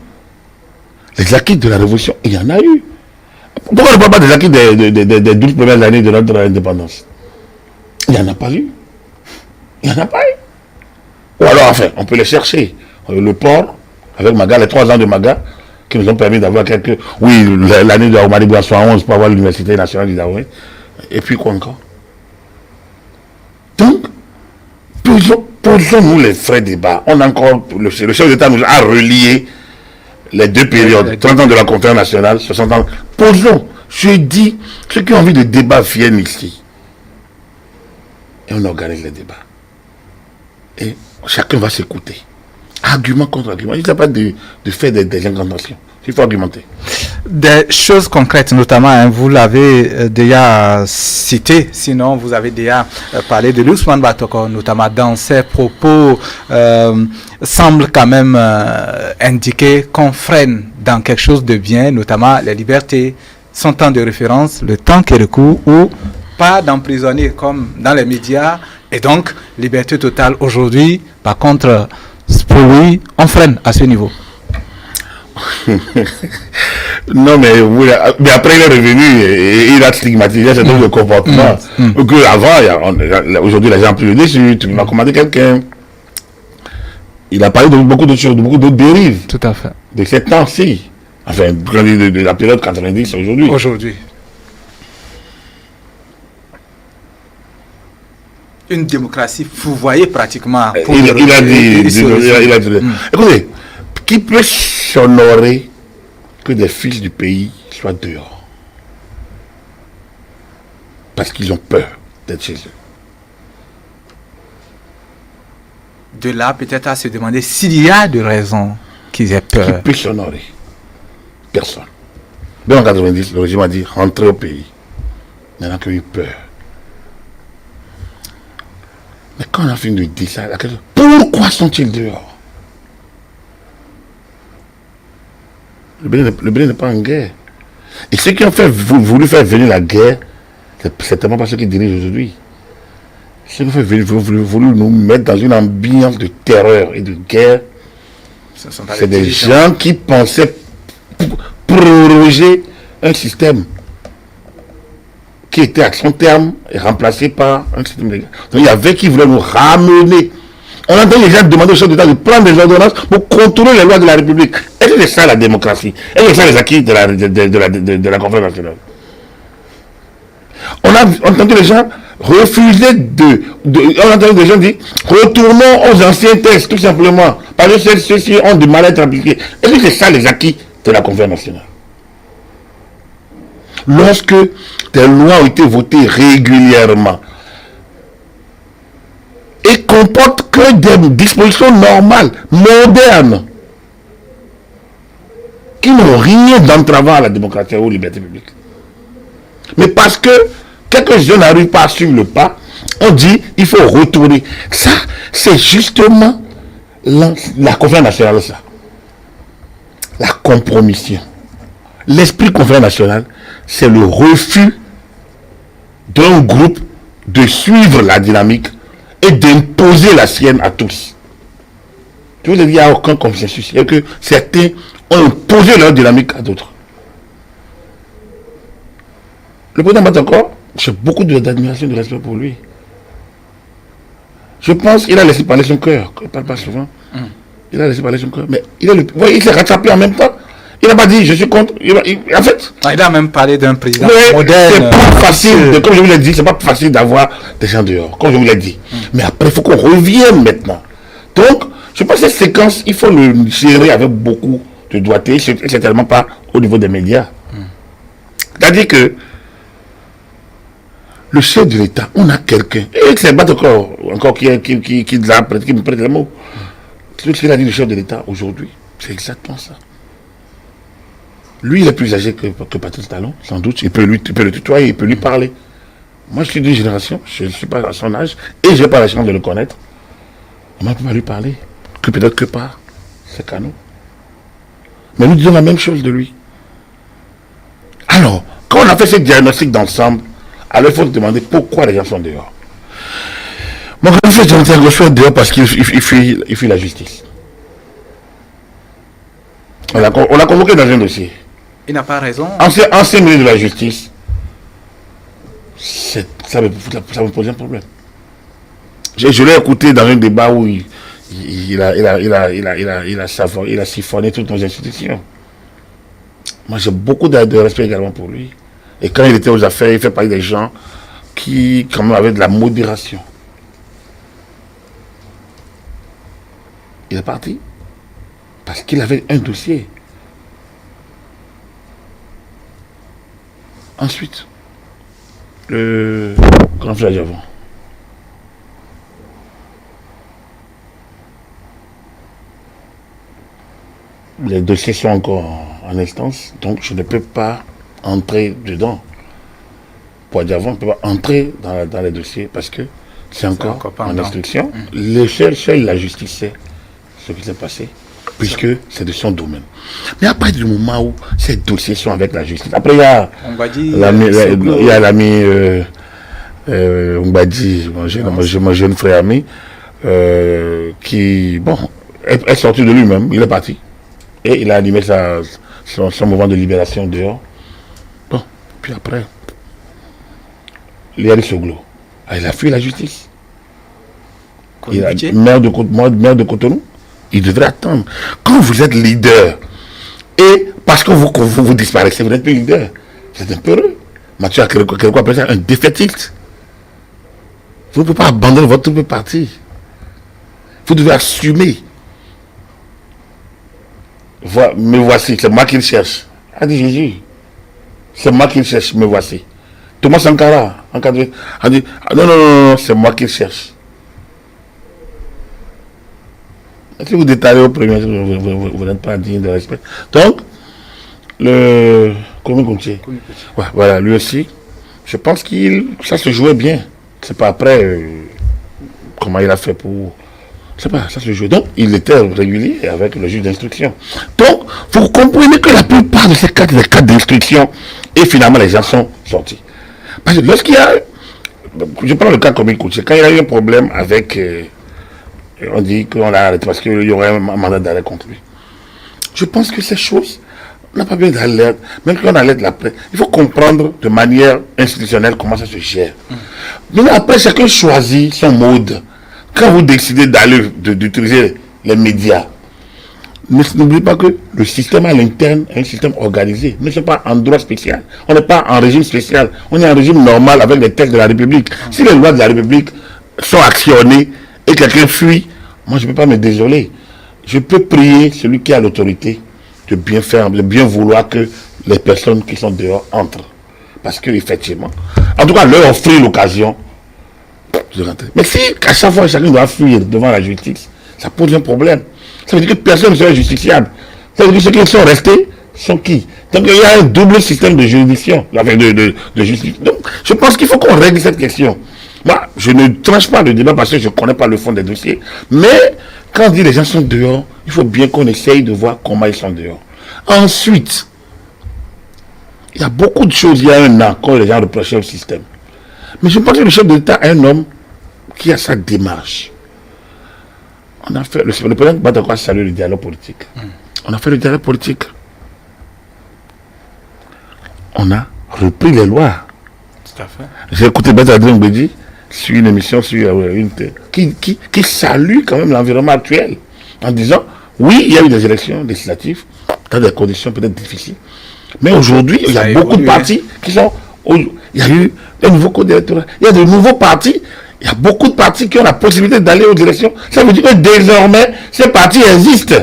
Les acquis de la révolution, il y en a eu. Pourquoi on ne parle pas des acquis des 12 premières années de notre indépendance? Il n'y en a pas eu. Il n'y en a pas eu. Ou alors, enfin, on peut les chercher. Le port, avec Maga, les 3 ans de Maga, qui nous ont permis d'avoir quelques... Oui, l'année de Aoumadi en 71 pour avoir l'Université nationale du Daoué. Et puis quoi encore? Donc, posons-nous les vrais débats. On a encore... Le chef d'État nous a relié les 2 périodes. 30 ans de la conférence nationale, 60 ans. Posons. Je dis, ceux qui ont envie de débat viennent ici. Et on organise les débats. Et chacun va s'écouter. Argument contre argument. Il n'y a pas de faire des incantations. Il faut argumenter. Des choses concrètes, notamment, hein, vous l'avez déjà cité, sinon vous avez déjà parlé de Ousmane Batoko, notamment dans ses propos, semble quand même indiquer qu'on freine dans quelque chose de bien, notamment les libertés, son temps de référence, le temps qui est le coup, ou pas d'emprisonner comme dans les médias, et donc liberté totale aujourd'hui. Par contre, pour lui, on freine à ce niveau. Non, mais après il est revenu et il a stigmatisé ce type de comportement. Que avant, aujourd'hui les gens plus dessus, tu m'as commandé quelqu'un. Il a parlé de beaucoup d'autres choses, de beaucoup d'autres dérives. Tout à fait. De ces temps-ci. Enfin, de la période 90 aujourd'hui. Aujourd'hui. Une démocratie fourvoyée pratiquement. Il a dit. Écoutez, qui peut s'honorer que des fils du pays soient dehors? Parce qu'ils ont peur d'être chez eux. De là, peut-être à se demander s'il y a de raisons qu'ils aient peur. Qui peut s'honorer? Personne. Bien en 90, le régime a dit rentrez au pays. Il n'y en a qui ont eu peur. Mais quand on a fini de dire ça, pourquoi sont-ils dehors? Le Bénin n'est pas en guerre. Et ceux qui ont voulu faire venir la guerre, c'est certainement pas ceux qui dirigent aujourd'hui. Ceux qui ont voulu nous mettre dans une ambiance de terreur et de guerre, c'est des gens qui pensaient proroger un système qui était à son terme et remplacé par un système légal. Donc il y avait qui voulaient nous ramener. On entend les gens demander au chef d'État de prendre des ordonnances pour contrôler les lois de la République. Est-ce que c'est ça la démocratie? Est-ce que c'est ça les acquis de la conférence nationale? On a entendu les gens refuser on a entendu des gens dire retournons aux anciens textes tout simplement parce que ceux-ci ont du mal à être appliqués. Est-ce que c'est ça les acquis de la conférence nationale? Lorsque des lois ont été votées régulièrement et comportent que des dispositions normales, modernes, qui n'ont rien d'entravant à la démocratie ou aux libertés publiques. Mais parce que quelques-uns n'arrivent pas à suivre le pas, on dit il faut retourner. Ça, c'est justement la conférence nationale, ça. La compromission. L'esprit conférence nationale, c'est le refus d'un groupe de suivre la dynamique et d'imposer la sienne à tous. Je vous ai dit, il n'y a aucun consensus. Il y a que certains ont imposé leur dynamique à d'autres. Le président Batakor, j'ai beaucoup d'admiration et de respect pour lui. Je pense qu'il a laissé parler son cœur. Il ne parle pas souvent. Il a laissé parler son cœur. Mais il s'est rattrapé en même temps. Il n'a pas dit je suis contre. En fait. Il a même parlé d'un président moderne. C'est pas facile, comme je vous l'ai dit, c'est pas facile d'avoir des gens dehors, comme je vous l'ai dit. Mais après, il faut qu'on revienne maintenant. Donc, je pense que cette séquence, il faut le gérer avec beaucoup de doigté, certainement pas au niveau des médias. C'est-à-dire que le chef de l'État, on a quelqu'un, et c'est pas encore qui me prête le mot. Ce qu'il a dit le chef de l'État aujourd'hui, c'est exactement ça. Lui, il est plus âgé que Patrice Talon, sans doute. Il peut le tutoyer, il peut lui parler. Moi, je suis d'une génération, je ne suis pas à son âge, et je n'ai pas la chance de le connaître. Moi, je ne peux pas lui parler, que peut-être que par ses canaux. Mais nous disons la même chose de lui. Alors, quand on a fait ce diagnostic d'ensemble, alors il faut se demander pourquoi les gens sont dehors. Mon grand frère Jonathan Gaucho est dehors parce qu'il fuit la justice. On l'a convoqué dans un dossier. Il n'a pas raison. Ancien ministre de la Justice, ça me pose un problème. Je l'ai écouté dans un débat où il a siphonné toutes nos institutions. Moi, j'ai beaucoup de respect également pour lui. Et quand il était aux affaires, il fait partie des gens qui, quand même, avaient de la modération. Il est parti parce qu'il avait un dossier. Ensuite, le grand frère Javon. Les dossiers sont encore en instance, donc je ne peux pas entrer dedans. Pour Javon, on ne peut pas entrer dans les dossiers parce que c'est encore en instruction. Seule la justice sait ce qui s'est passé, puisque c'est de son domaine. Mais après du moment où ces dossiers sont avec la justice, après il y a l'ami Mbadi, mon jeune frère ami, qui est sorti de lui-même, il est parti. Et il a animé son mouvement de libération dehors. Bon, puis après, il y a des Soglo. Il a fui la justice. Maire de Cotonou. Il devrait attendre. Quand vous êtes leader, et parce que vous disparaissez, vous n'êtes plus leader, vous êtes un peu heureux. Mathieu a quelque appelle ça un défaitiste. Vous ne pouvez pas abandonner votre parti. Vous devez assumer. Me voici, c'est moi qu'il cherche. A dit Jésus. C'est moi qu'il cherche, me voici. Thomas Sankara, encadré, a dit non, c'est moi qu'il cherche. Si vous détaillez au premier, vous n'êtes pas digne de respect. Donc, le Komi Koutié, voilà, lui aussi, je pense ça se jouait bien. C'est pas après comment il a fait pour. C'est pas, ça se jouait. Donc, il était régulier avec le juge d'instruction. Donc, vous comprenez que la plupart de ces cas d'instruction, et finalement, les gens sont sortis. Parce que lorsqu'il y a. Je prends le cas Komi Koutié, quand il y a eu un problème avec. On dit qu'on l'a arrêté parce qu'il y aurait un mandat d'arrêt contre lui. Je pense que ces choses, On n'a pas besoin d'alerte. Même quand on alerte la presse, il faut comprendre de manière institutionnelle comment ça se gère. Mais après, chacun choisit son mode. Quand vous décidez d'utiliser les médias, n'oubliez pas que le système à l'interne est un système organisé. Nous ne sommes pas en droit spécial. On n'est pas en régime spécial. On est en régime normal avec les textes de la République. Si les lois de la République sont actionnées et quelqu'un fuit, moi je ne peux pas me désoler. Je peux prier celui qui a l'autorité de bien faire, de bien vouloir que les personnes qui sont dehors entrent. Parce que effectivement, en tout cas, leur offrir l'occasion de rentrer. Mais si à chaque fois chacun doit fuir devant la justice, ça pose un problème. Ça veut dire que personne ne sera justiciable. Ça veut dire que ceux qui sont restés sont qui? Donc il y a un double système de juridiction, de justice. Donc je pense qu'il faut qu'on règle cette question. Moi, je ne tranche pas le débat parce que je ne connais pas le fond des dossiers. Mais quand on dit les gens sont dehors, il faut bien qu'on essaye de voir comment ils sont dehors. Ensuite, il y a beaucoup de choses, il y a un an, quand les gens reprochaient au système. Mais je pense que le chef d'État est un homme qui a sa démarche. On a fait, le président Batakwa salue le dialogue politique. On a fait le dialogue politique. On a repris les lois. Tout à fait. J'ai écouté Badadrin Mbedi sur une émission qui salue quand même l'environnement actuel en disant oui, il y a eu des élections législatives dans des conditions peut-être difficiles. Mais aujourd'hui, il y a beaucoup de partis qui sont. Il y a eu un nouveau code électoral. Il y a de nouveaux partis. Il y a beaucoup de partis qui ont la possibilité d'aller aux élections. Ça veut dire que désormais, ces partis existent.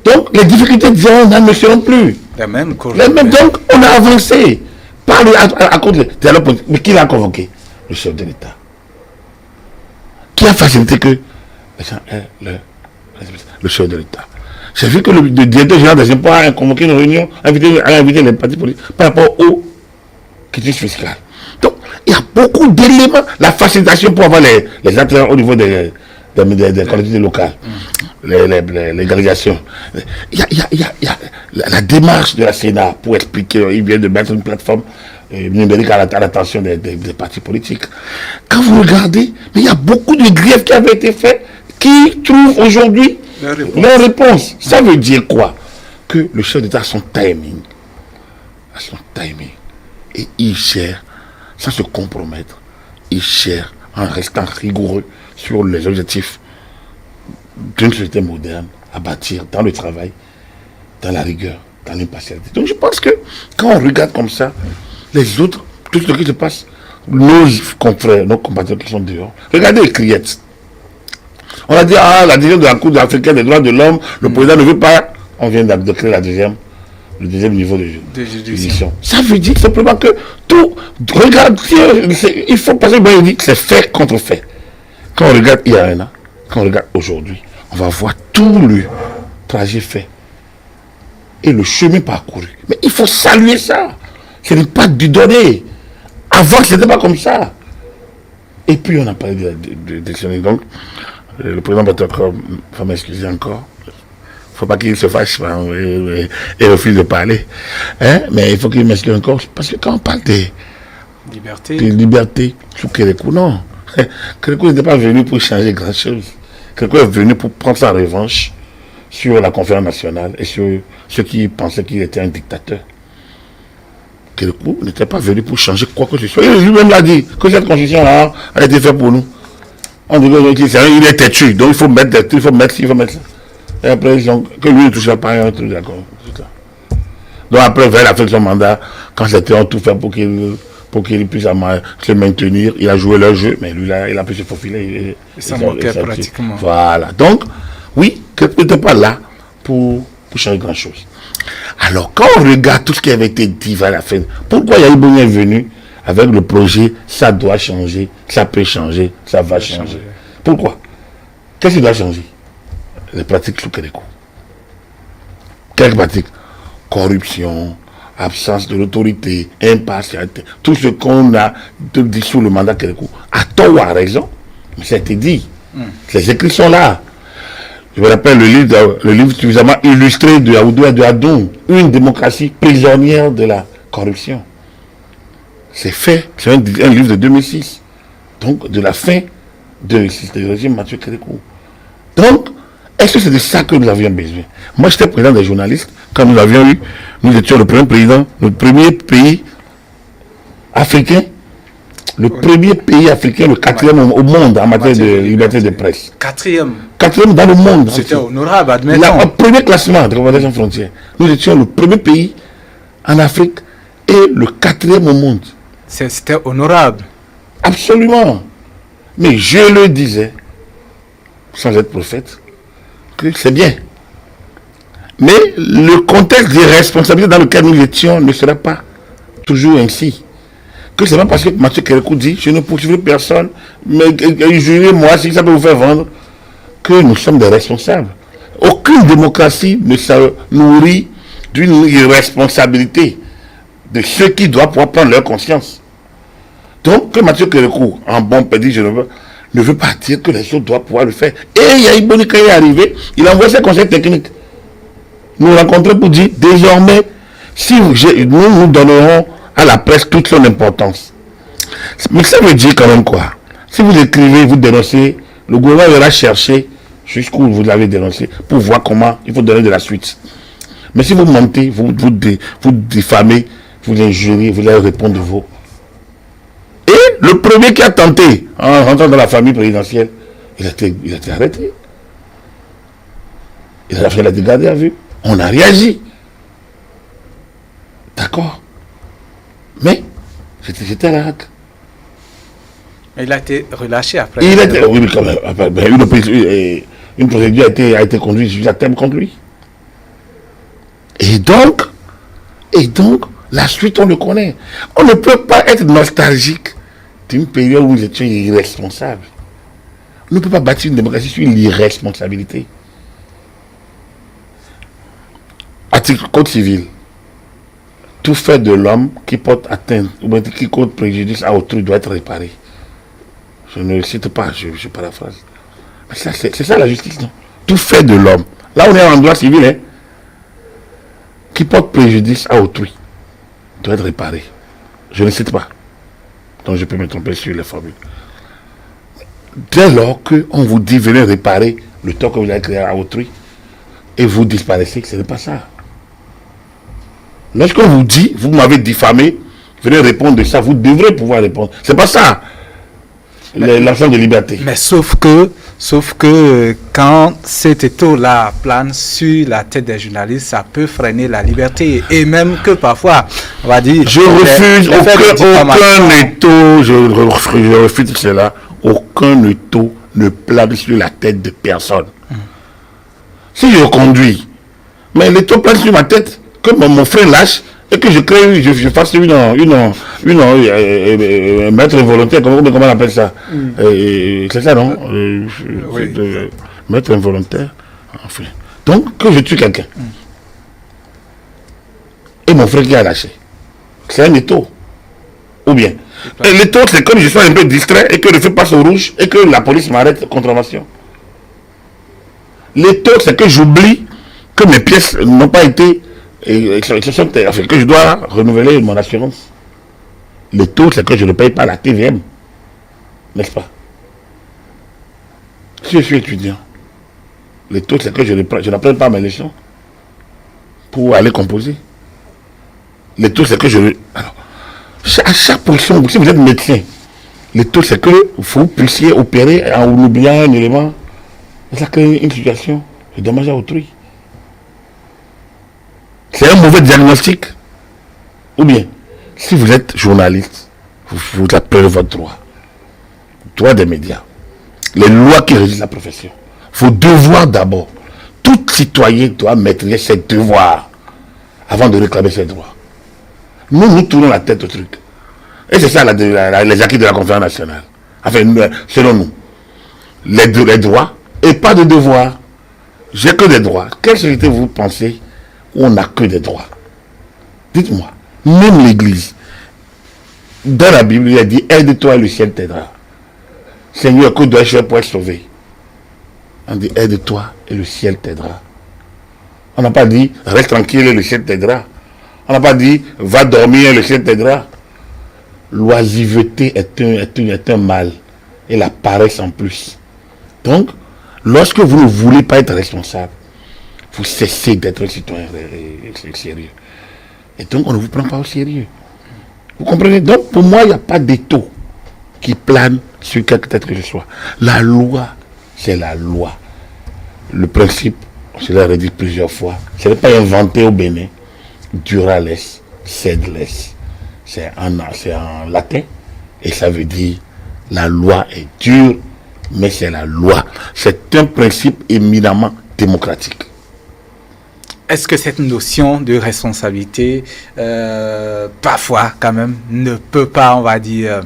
Donc, les difficultés ne seront plus. Les mêmes. Donc, on a avancé. À cause de dialogue politique. Mais qui l'a convoqué? Le chef de l'État. Qui a facilité que les gens aient le chef de l'État. J'ai vu que le directeur général des impôts a convoqué une réunion, a invité les partis politiques par rapport aux critiques fiscales. Donc, il y a beaucoup d'éléments. La facilitation pour avoir les actes au niveau des collectivités locales, les légalisations. Il y a la démarche de la Sénat pour expliquer, il vient de mettre une plateforme numérique à l'attention des partis politiques. Quand vous regardez, mais il y a beaucoup de griefs qui avaient été faits qui trouvent aujourd'hui leur réponse. Ça veut dire quoi? Que le chef d'État a son timing. Et il gère sans se compromettre. Il gère en restant rigoureux sur les objectifs d'une société moderne à bâtir dans le travail, dans la rigueur, dans l'impartialité. Donc je pense que quand on regarde comme ça, les autres, tout ce qui se passe, nos confrères, nos compatriotes qui sont dehors, regardez les criettes. On a dit, la décision de la Cour africaine des droits de l'homme, le président ne veut pas, on vient de créer le deuxième niveau de juridiction. Ça veut dire simplement que tout, regarde, il faut passer, il dit que c'est fait contre fait. Quand on regarde il y a un an, quand on regarde aujourd'hui, on va voir tout le trajet fait et le chemin parcouru. Mais il faut saluer ça. Ce n'est pas du donner. Avant, ce n'était pas comme ça. Et puis, on a parlé de décision. Donc, le président Batakwa va m'excuser encore. Il ne faut pas qu'il se fâche et refuse de parler. Hein? Mais il faut qu'il m'excuse encore. Parce que quand on parle de liberté sous Kérékou, non. Kérékou n'était pas venu pour changer grand-chose. Kérékou est venu pour prendre sa revanche sur la conférence nationale et sur ceux qui pensaient qu'il était un dictateur. Kérékou n'était pas venu pour changer quoi que ce soit. Il lui-même l'a dit que cette constitution-là a été faite pour nous. On dit qu'il est têtu, donc il faut mettre ça. Et après, que lui ne touchera pas un truc, d'accord. Donc après, vers la fin de son mandat, quand c'était en tout fait pour qu'il puisse se maintenir, il a joué leur jeu, mais lui, là, il a pu se faufiler. Il s'en moquait pratiquement. Voilà. Donc, oui, Kérékou n'était pas là pour changer grand-chose. Alors, quand on regarde tout ce qui avait été dit vers la fin, pourquoi Yahi Boni est venu avec le projet, ça doit changer, ça peut changer, ça va changer. Pourquoi? Qu'est-ce qui doit changer? Les pratiques sous Kérékou. Quelles pratiques? Corruption, absence de l'autorité, impartialité, tout ce qu'on a dit sous le mandat Kérékou, à tort ou à raison, mais ça a été dit. Les écrits sont là. Je me rappelle le livre suffisamment illustré de Aoudou et de Adoum, une démocratie prisonnière de la corruption. C'est fait, c'est un livre de 2006, donc de la fin du régime Mathieu Kérékou. Donc, Est-ce que c'est de ça que nous avions besoin? Moi, j'étais président des journalistes. Quand nous étions le premier président, le premier pays africain, le quatrième au monde en matière de liberté de presse. Quatrième Quatrième dans le monde. C'était honorable, admettons. Au premier classement de Convention Frontière, nous étions le premier pays en Afrique et le quatrième au monde. C'était honorable. Absolument. Mais je le disais, sans être prophète, que c'est bien. Mais le contexte des responsabilités dans lequel nous étions ne sera pas toujours ainsi. Que c'est pas parce que Mathieu Kérékou dit je ne poursuivrai personne, mais jurez-moi si ça peut vous faire vendre, que nous sommes des responsables. Aucune démocratie ne se nourrit d'une irresponsabilité de ceux qui doivent pouvoir prendre leur conscience. Donc, que Mathieu Kérékou, en bon pédit, ne veut pas dire que les autres doivent pouvoir le faire. Et Yahi Boni, quand il est arrivé, il a envoyé ses conseils techniques. Nous rencontrons pour dire, désormais, si nous donnerons à la presse toute son importance. Mais ça veut dire quand même quoi? Si vous écrivez, vous dénoncez, le gouvernement ira chercher jusqu'où vous l'avez dénoncé pour voir comment il faut donner de la suite. Mais si vous mentez, vous diffamez, vous injuriez, vous allez répondre de vous. Et le premier qui a tenté, en rentrant dans la famille présidentielle, il a été arrêté. Il a fait la dégradée à vue. On a réagi. D'accord. Mais, c'était à la hack. Il a été relâché après. Oui, mais quand même. Une procédure a été conduite jusqu'à terme contre lui. Et donc, la suite, on le connaît. On ne peut pas être nostalgique d'une période où nous étions irresponsables. On ne peut pas bâtir une démocratie sur l'irresponsabilité. Article Code civil. Tout fait de l'homme qui porte atteinte ou qui cause préjudice à autrui doit être réparé. Je ne le cite pas, je paraphrase. Mais c'est ça la justice, non? Tout fait de l'homme. Là, on est en droit civil, hein, qui porte préjudice à autrui doit être réparé. Je ne cite pas. Donc je peux me tromper sur les formules. Dès lors qu'on vous dit venez réparer le tort que vous avez créé à autrui et vous disparaissez, ce n'est pas ça. Lorsqu'on vous dit, vous m'avez diffamé, venez répondre de ça, vous devrez pouvoir répondre. C'est pas ça. L'ensemble de liberté. Mais sauf que quand cet étau-là plane sur la tête des journalistes, ça peut freiner la liberté. Et même que parfois, on va dire... Je refuse aucun étau, je refuse cela, aucun étau ne plane sur la tête de personne. Si je conduis, mais l'étau plane sur ma tête, que mon frère lâche, et que je fasse une maître involontaire, comment on appelle ça? C'est ça, non? Oui. Maître involontaire. Enfin. Donc, que je tue quelqu'un. Et mon frère qui a lâché. C'est un étau. Ou bien. Et l'étau, c'est comme je sois un peu distrait et que le feu passe au rouge et que la police m'arrête contravention. L'étau, c'est que j'oublie que mes pièces n'ont pas été... que je dois renouveler mon assurance. Le taux, c'est que je ne paye pas la TVM. N'est-ce pas? Si je suis étudiant, le taux, c'est que je n'apprends pas mes leçons pour aller composer. Le taux, c'est que alors, à chaque position, si vous êtes médecin, le taux, c'est que vous puissiez opérer en oubliant un élément. Ça crée une situation de dommage à autrui. C'est un mauvais diagnostic. Ou bien, si vous êtes journaliste, vous appelez votre droit. Droit des médias. Les lois qui régissent la profession. Vos devoirs d'abord. Tout citoyen doit maîtriser ses devoirs avant de réclamer ses droits. Nous tournons la tête au truc. Et c'est ça les acquis de la conférence nationale. Enfin, selon nous. Les droits et pas de devoirs. J'ai que des droits. Quelle société vous pensez on n'a que des droits? Dites-moi, même l'Église, dans la Bible, il a dit aide-toi et le ciel t'aidera. Seigneur, que dois-je faire pour être sauvé? On dit aide-toi et le ciel t'aidera. On n'a pas dit reste tranquille et le ciel t'aidera. On n'a pas dit va dormir et le ciel t'aidera. L'oisiveté est un mal et la paresse en plus. Donc, Lorsque vous ne voulez pas être responsable, vous cessez d'être un citoyen sérieux. Et donc, on ne vous prend pas au sérieux. Vous comprenez? Donc, pour moi, il n'y a pas d'étau qui plane sur quelque tête que ce soit. La loi, c'est la loi. Le principe, je l'ai redit plusieurs fois, ce n'est pas inventé au Bénin. Durales, sedles. C'est en latin. Et ça veut dire, la loi est dure, mais c'est la loi. C'est un principe éminemment démocratique. Est-ce que cette notion de responsabilité, parfois quand même, ne peut pas, on va dire,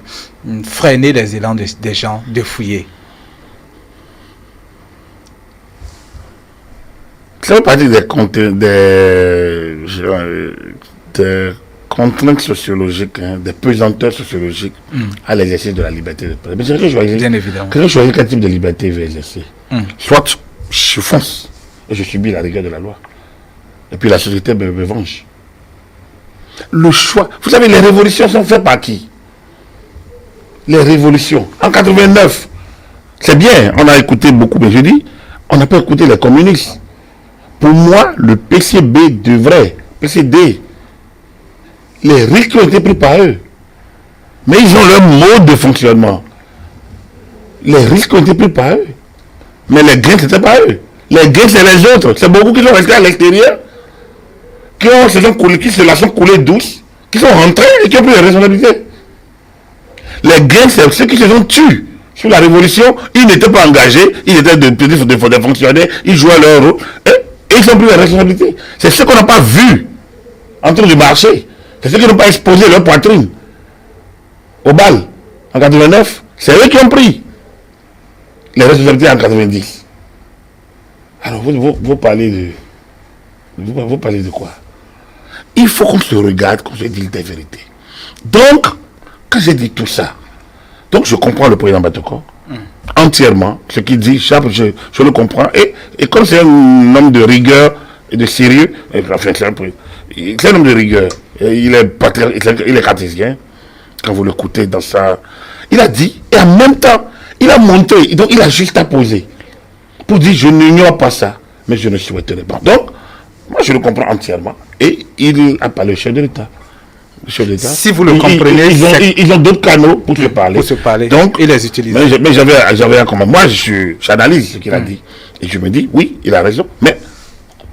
freiner les élans des gens de fouiller? Ça fait partie des contraintes sociologiques, des pesanteurs sociologiques à l'exercice de la liberté de presse. Mais c'est que bien évidemment. Que je choisis quel type de liberté il veut exercer. Soit je fonce et je subis la rigueur de la loi. Et puis la société me venge. Le choix. Vous savez, les révolutions sont faites par qui? Les révolutions. En 89, c'est bien, on a écouté beaucoup, mais je dis, on n'a pas écouté les communistes. Pour moi, le PCB devrait, PCD, les risques ont été pris par eux. Mais ils ont leur mode de fonctionnement. Les risques ont été pris par eux. Mais les gains, c'était pas eux. Les gains, c'est les autres. C'est beaucoup qui sont restés à l'extérieur, qui se la sont coulés douces, qui sont rentrés et qui ont pris les responsabilités. Les gains, c'est ceux qui se sont tués sur la révolution. Ils n'étaient pas engagés, ils étaient des fonctionnaires, ils jouaient leur rôle, et ils ont pris les responsabilités. C'est ceux qu'on n'a pas vus en train de marcher. C'est ceux qui n'ont pas exposé leur poitrine au bal en 89. C'est eux qui ont pris les responsabilités en 90. Alors, vous parlez de quoi? Il faut qu'on se regarde, qu'on se dise des vérités. Donc, quand j'ai dit tout ça, donc je comprends le président Batoko entièrement, ce qu'il dit, je le comprends. Et comme c'est un homme de rigueur et de sérieux, enfin, c'est un homme de rigueur, il est cartésien, quand vous l'écoutez dans ça, il a dit, et en même temps, il a montré, donc il a juste à poser, pour dire, je n'ignore pas ça, mais je ne souhaiterais pas. Donc, moi je le comprends entièrement. Et il a parlé au chef de l'État. Si vous le comprenez, ils ont d'autres canaux pour se parler. Pour se parler. Donc, et les utiliser. Mais j'avais un comment. Moi, j'analyse ce qu'il a dit. Et je me dis, oui, il a raison. Mais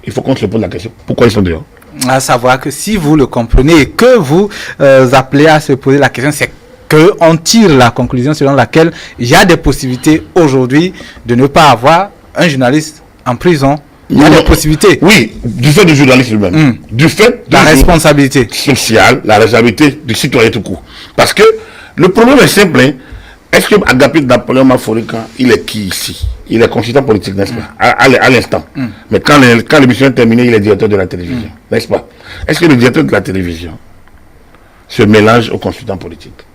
il faut qu'on se pose la question. Pourquoi ils sont dehors? À savoir que si vous le comprenez et que vous appelez à se poser la question, c'est qu'on tire la conclusion selon laquelle il y a des possibilités aujourd'hui de ne pas avoir un journaliste en prison. Il y a des possibilités. Oui, du fait du journalisme lui-même. Du fait de la responsabilité sociale, la responsabilité du citoyen tout court. Parce que le problème est simple. Est-ce que Agapit Napoléon Maforika, il est qui ici? Il est consultant politique, n'est-ce pas? À l'instant. Mais quand l'émission est terminée, il est directeur de la télévision, n'est-ce pas? Est-ce que le directeur de la télévision se mélange au consultant politique?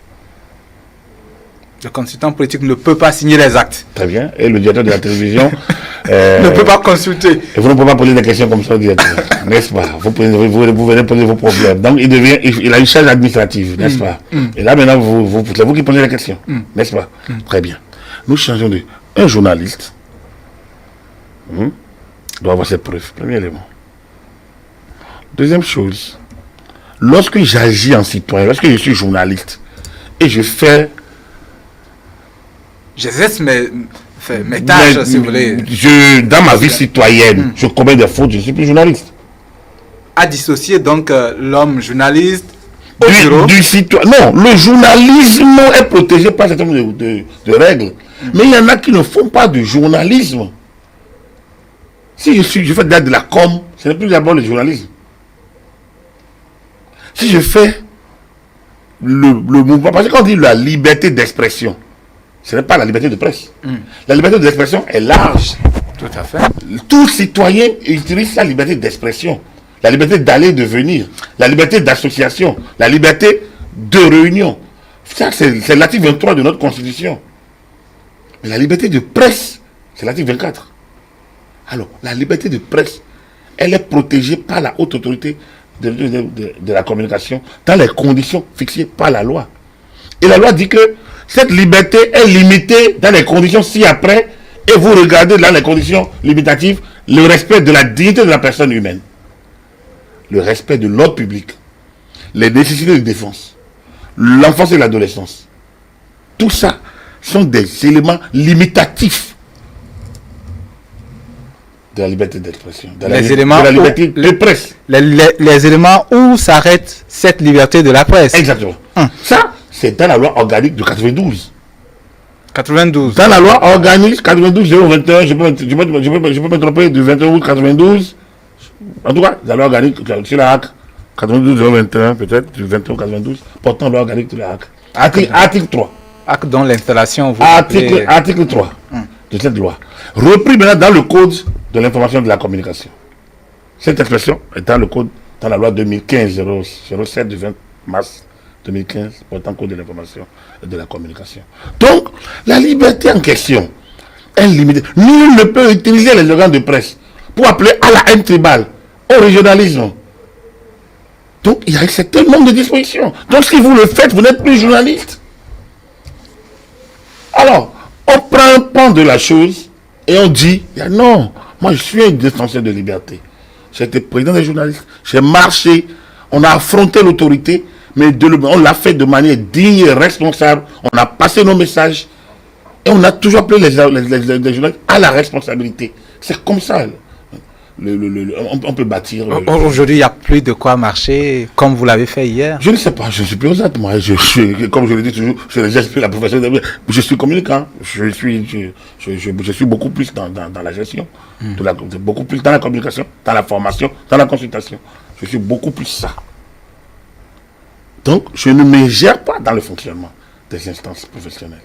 Le consultant politique ne peut pas signer les actes. Très bien. Et le directeur de la télévision ne peut pas consulter. Et vous ne pouvez pas poser des questions comme ça au directeur, n'est-ce pas? Vous venez poser vos problèmes. Donc il a une charge administrative, n'est-ce pas? Et là maintenant, c'est vous qui posez la question, n'est-ce pas? Très bien. Nous changeons de... Un journaliste doit avoir cette preuve, premier élément. Deuxième chose, lorsque j'agis en citoyen, lorsque je suis journaliste, et je fais... J'exerce mes tâches, si vous voulez. Dans ma vie citoyenne, je commets des fautes, je ne suis plus journaliste. À dissocier donc l'homme journaliste au bureau. Du citoyen. Non, le journalisme est protégé par un certain nombre de règles. Mais il y en a qui ne font pas de journalisme. Si je fais de la com, ce n'est plus d'abord le journalisme. Si je fais le mouvement, parce que quand on dit la liberté d'expression, ce n'est pas la liberté de presse. La liberté d'expression est large. Tout à fait. Tout citoyen utilise sa liberté d'expression. La liberté d'aller et de venir. La liberté d'association. La liberté de réunion. Ça, c'est l'article 23 de notre Constitution. Mais la liberté de presse, c'est l'article 24. Alors, la liberté de presse, elle est protégée par la haute autorité de la communication dans les conditions fixées par la loi. Et la loi dit que cette liberté est limitée dans les conditions ci-après Et vous regardez dans les conditions limitatives le respect de la dignité de la personne humaine, le respect de l'ordre public, les nécessités de défense, l'enfance et l'adolescence. Tout ça sont des éléments limitatifs de la liberté d'expression, de la liberté de presse. Les éléments où s'arrête cette liberté de la presse. Exactement. Ça, c'est dans la loi organique de 92. 92. Dans la loi organique 92-021, je peux me tromper, du 21 août 92. En tout cas, la loi organique sur la HAC 92-021, peut-être, du 21 août 92, portant loi organique de la HAC. Article 3. Acte dont l'installation. Article 3 de cette loi. Repris maintenant dans le code de l'information et de la communication. Cette expression est dans le code, dans la loi 2015-07 du 20 mars 2015, portant code de l'information et de la communication. Donc, la liberté en question est limitée. Nul ne peut utiliser les organes de presse pour appeler à la haine tribale, au régionalisme. Donc, il y a un certain nombre de dispositions. Donc, si vous le faites, vous n'êtes plus journaliste. Alors, on prend un pan de la chose et on dit, non, moi je suis un défenseur de liberté. J'ai été président des journalistes, j'ai marché, on a affronté l'autorité, mais on l'a fait de manière digne et responsable. On a passé nos messages et on a toujours appelé les journalistes à la responsabilité. C'est comme ça. On peut bâtir. Aujourd'hui, il n'y a plus de quoi marcher comme vous l'avez fait hier. Je ne sais pas, je suis plus honnête. Moi, comme je le dis toujours, j'explique la profession. Je suis communicant. Je suis beaucoup plus dans la gestion, beaucoup plus dans la communication, dans la formation, dans la consultation. Je suis beaucoup plus ça. Donc, je ne me gère pas dans le fonctionnement des instances professionnelles.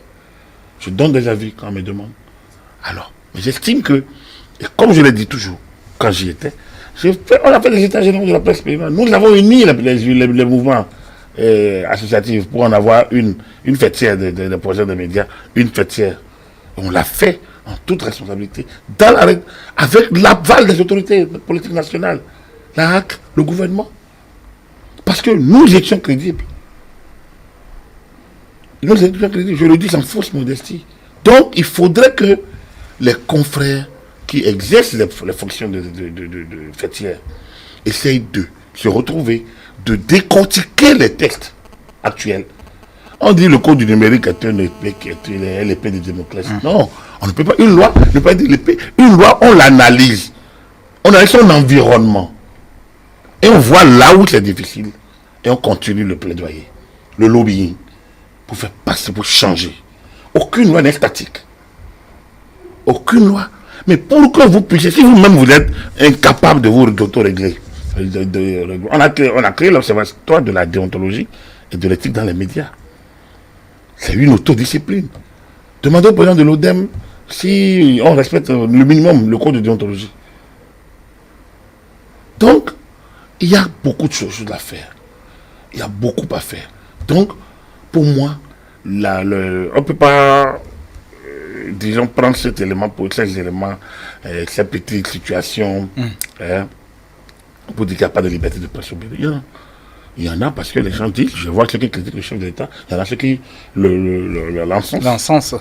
Je donne des avis quand on me demande. Alors, mais j'estime que, et comme je l'ai dit toujours, quand j'y étais, on a fait des états généraux de la presse paysanne. Nous avons uni les mouvements associatifs pour en avoir une fêtière des projets de médias, une fêtière. On l'a fait en toute responsabilité, avec l'aval des autorités politiques nationales, la HAC, le gouvernement. Parce que nous étions crédibles. Nous étions crédibles, je le dis sans fausse modestie. Donc, il faudrait que les confrères qui exercent les fonctions de fêtières essayent de se retrouver, de décortiquer les textes actuels. On dit le code du numérique est une épée de Damoclès. Non, on ne peut pas. Une loi ne peut pas dire l'épée. Une loi, on l'analyse. On analyse son environnement. Et on voit là où c'est difficile. Et on continue le plaidoyer, le lobbying, pour faire passer, pour changer. Aucune loi n'est statique. Aucune loi. Mais pour que vous puissiez, si vous-même vous êtes incapable de vous auto-régler, on a créé l'observatoire de la déontologie et de l'éthique dans les médias. C'est une autodiscipline. Demandez au président de l'ODEM si on respecte le minimum, le code de déontologie. Donc, il y a beaucoup de choses à faire. Il y a beaucoup à faire. Donc, pour moi, on ne peut pas, disons, prendre cet élément pour ces éléments, ces petites situations, pour dire qu'il n'y a pas de liberté de presse au Bénin. Il y en a parce que les gens disent, je vois ceux qui critiquent le chef de l'État, il y en a ceux qui l'encensent. L'encens.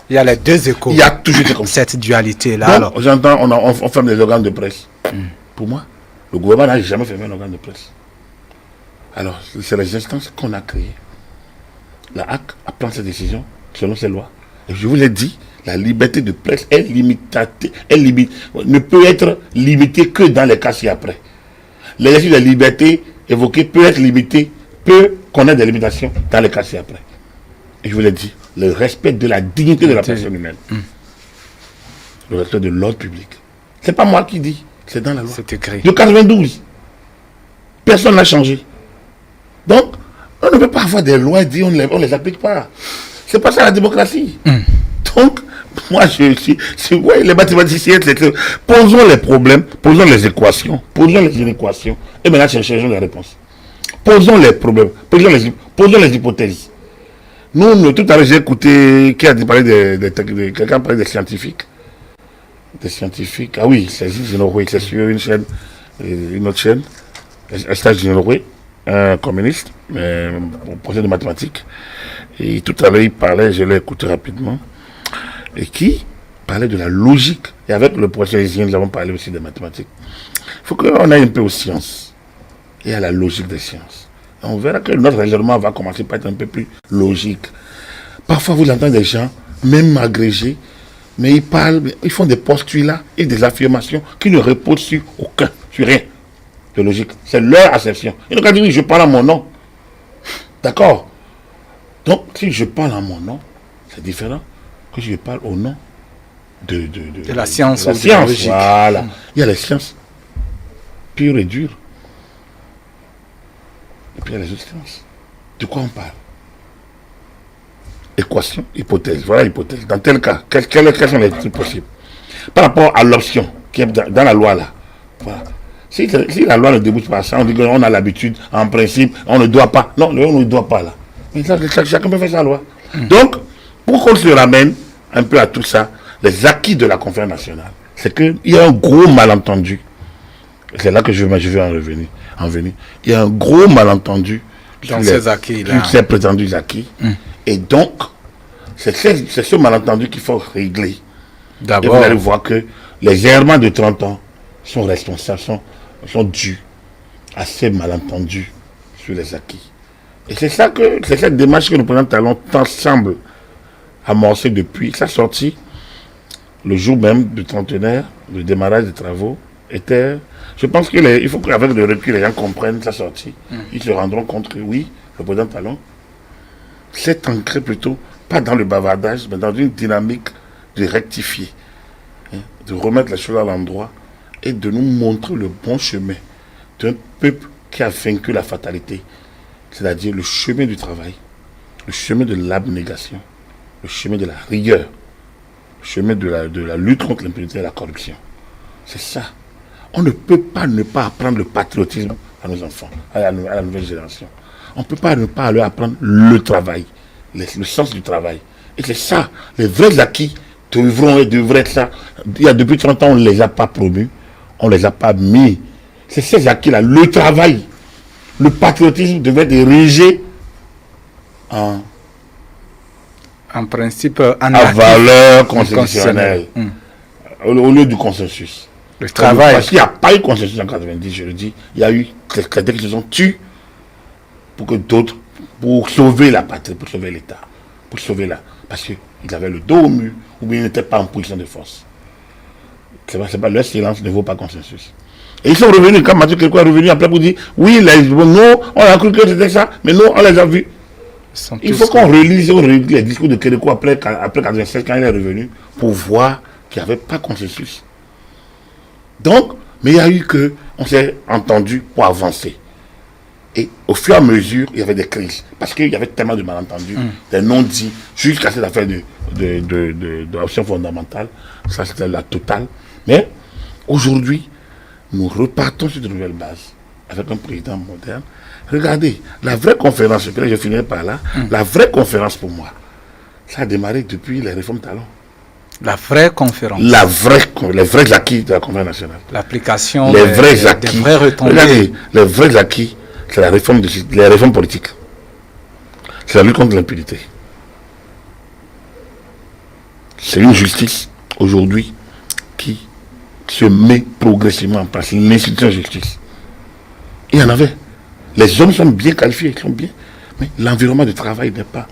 Il y a les deux échos. Il y a toujours été comme ça. Cette dualité-là. Donc, j'entends, on ferme les organes de presse. Pour moi, le gouvernement n'a jamais fermé un organe de presse. Alors, c'est les instances qu'on a créées. La HAC a pris ses décisions selon ses lois. Et je vous l'ai dit, la liberté de presse est ne peut être limitée que dans les cas ci-après. L'exercice de la liberté évoquée peut être limité, peut connaître des limitations dans les cas ci-après. Et je vous l'ai dit, le respect de la dignité de la personne humaine. Le respect de l'ordre public. C'est pas moi qui dis, c'est dans la loi. C'est écrit. De 92. Personne n'a changé. Donc, on ne peut pas avoir des lois et dire on ne les applique pas. C'est pas ça la démocratie. Donc, moi je suis. Ouais, les mathématiciens, posons les problèmes, posons les équations, posons les inéquations, et maintenant cherchons les réponses. Posons les problèmes, posons les hypothèses. Nous, tout à l'heure, j'ai écouté quelqu'un parler des scientifiques. Des scientifiques. Ah oui, c'est Génoroé, c'est sur une chaîne, une autre chaîne, un stage Génoroé, un communiste, projet de mathématiques. Et tout à l'heure, il parlait, je l'ai écouté rapidement, et qui parlait de la logique. Et avec le professeur Zien, nous avons parlé aussi des mathématiques. Il faut qu'on aille un peu aux sciences et à la logique des sciences. Et on verra que notre raisonnement va commencer par être un peu plus logique. Parfois, vous entendez des gens, même agrégés, mais ils parlent, ils font des postulats et des affirmations qui ne reposent sur rien de logique. C'est leur acception. Ils n'ont qu'à dire, oui, je parle à mon nom. D'accord? Donc, si je parle à mon nom, c'est différent que si je parle au nom de la science. De la science, voilà. Il y a les sciences pures et dures. Et puis il y a les autres sciences. De quoi on parle? Équation, hypothèse. Voilà l'hypothèse. Dans tel cas, quels sont les trucs possibles? Par rapport à l'option qui est dans la loi là. Voilà. Si la loi ne débouche pas ça, on dit qu'on a l'habitude, en principe, on ne doit pas. Non, on ne doit pas là. Mais ça, chacun peut faire sa loi. Donc, pour qu'on se ramène un peu à tout ça, les acquis de la conférence nationale, c'est qu'il y a un gros malentendu. C'est là que je vais en venir. Il y a un gros malentendu dans ces acquis-là. Ces prétendus acquis. Et donc, c'est ce malentendu qu'il faut régler. D'abord, et vous allez voir que les errements de 30 ans sont responsables, sont dus à ces malentendus sur les acquis. Et c'est cette démarche que le président Talon semble amorcer depuis sa sortie, le jour même du trentenaire, le démarrage des travaux, était... Je pense qu'il faut qu'avec le recul, les gens comprennent sa sortie. Ils se rendront compte que oui, le président Talon s'est ancré plutôt, pas dans le bavardage, mais dans une dynamique de rectifier, de remettre les choses à l'endroit et de nous montrer le bon chemin d'un peuple qui a vaincu la fatalité, c'est-à-dire le chemin du travail, le chemin de l'abnégation, le chemin de la rigueur, le chemin de la lutte contre l'impunité et la corruption. C'est ça. On ne peut pas ne pas apprendre le patriotisme à nos enfants, à la nouvelle génération. On ne peut pas ne pas leur apprendre le travail, le sens du travail. Et c'est ça, les vrais acquis devraient être ça. Il y a depuis 30 ans, on ne les a pas promus, on ne les a pas mis. C'est ces acquis-là, le travail, le patriotisme devait être érigé en principe, à valeur constitutionnelle, au lieu du consensus. Le travail. Parce qu'il n'y a pas eu de consensus en 90, je le dis. Il y a eu des cadets qui se sont tués pour que d'autres, pour sauver la patrie, pour sauver l'État, pour sauver parce qu'ils avaient le dos au mur, ou bien ils n'étaient pas en position de force. C'est pas leur silence ne vaut pas consensus. Et ils sont revenus, quand Mathieu Kérékou est revenu après pour dire, oui, nous, on a cru que c'était ça, mais nous, on les a vus. Il faut qu'on relise les discours de Kérékou après 96, quand il est revenu, pour voir qu'il n'y avait pas consensus. Donc, mais il y a eu que, on s'est entendu pour avancer. Et au fur et à mesure, il y avait des crises. Parce qu'il y avait tellement de malentendus, des non-dits, jusqu'à cette affaire de l'option fondamentale. Ça, c'était la totale. Mais, aujourd'hui, nous repartons sur de nouvelles bases, avec un président moderne. Regardez, la vraie conférence, et puis là, je finirai par là, la vraie conférence pour moi, ça a démarré depuis les réformes Talon. La vraie conférence. Les vrais acquis de la conférence nationale. L'application les vrais acquis. Des vrais retombées. Regardez, les vrais acquis, c'est les réformes politiques. C'est la lutte contre l'impunité. C'est une justice, aujourd'hui, qui se met progressivement en place. Une institution de justice. Il y en avait. Les hommes sont bien qualifiés, ils sont bien. Mais l'environnement de travail n'est pas.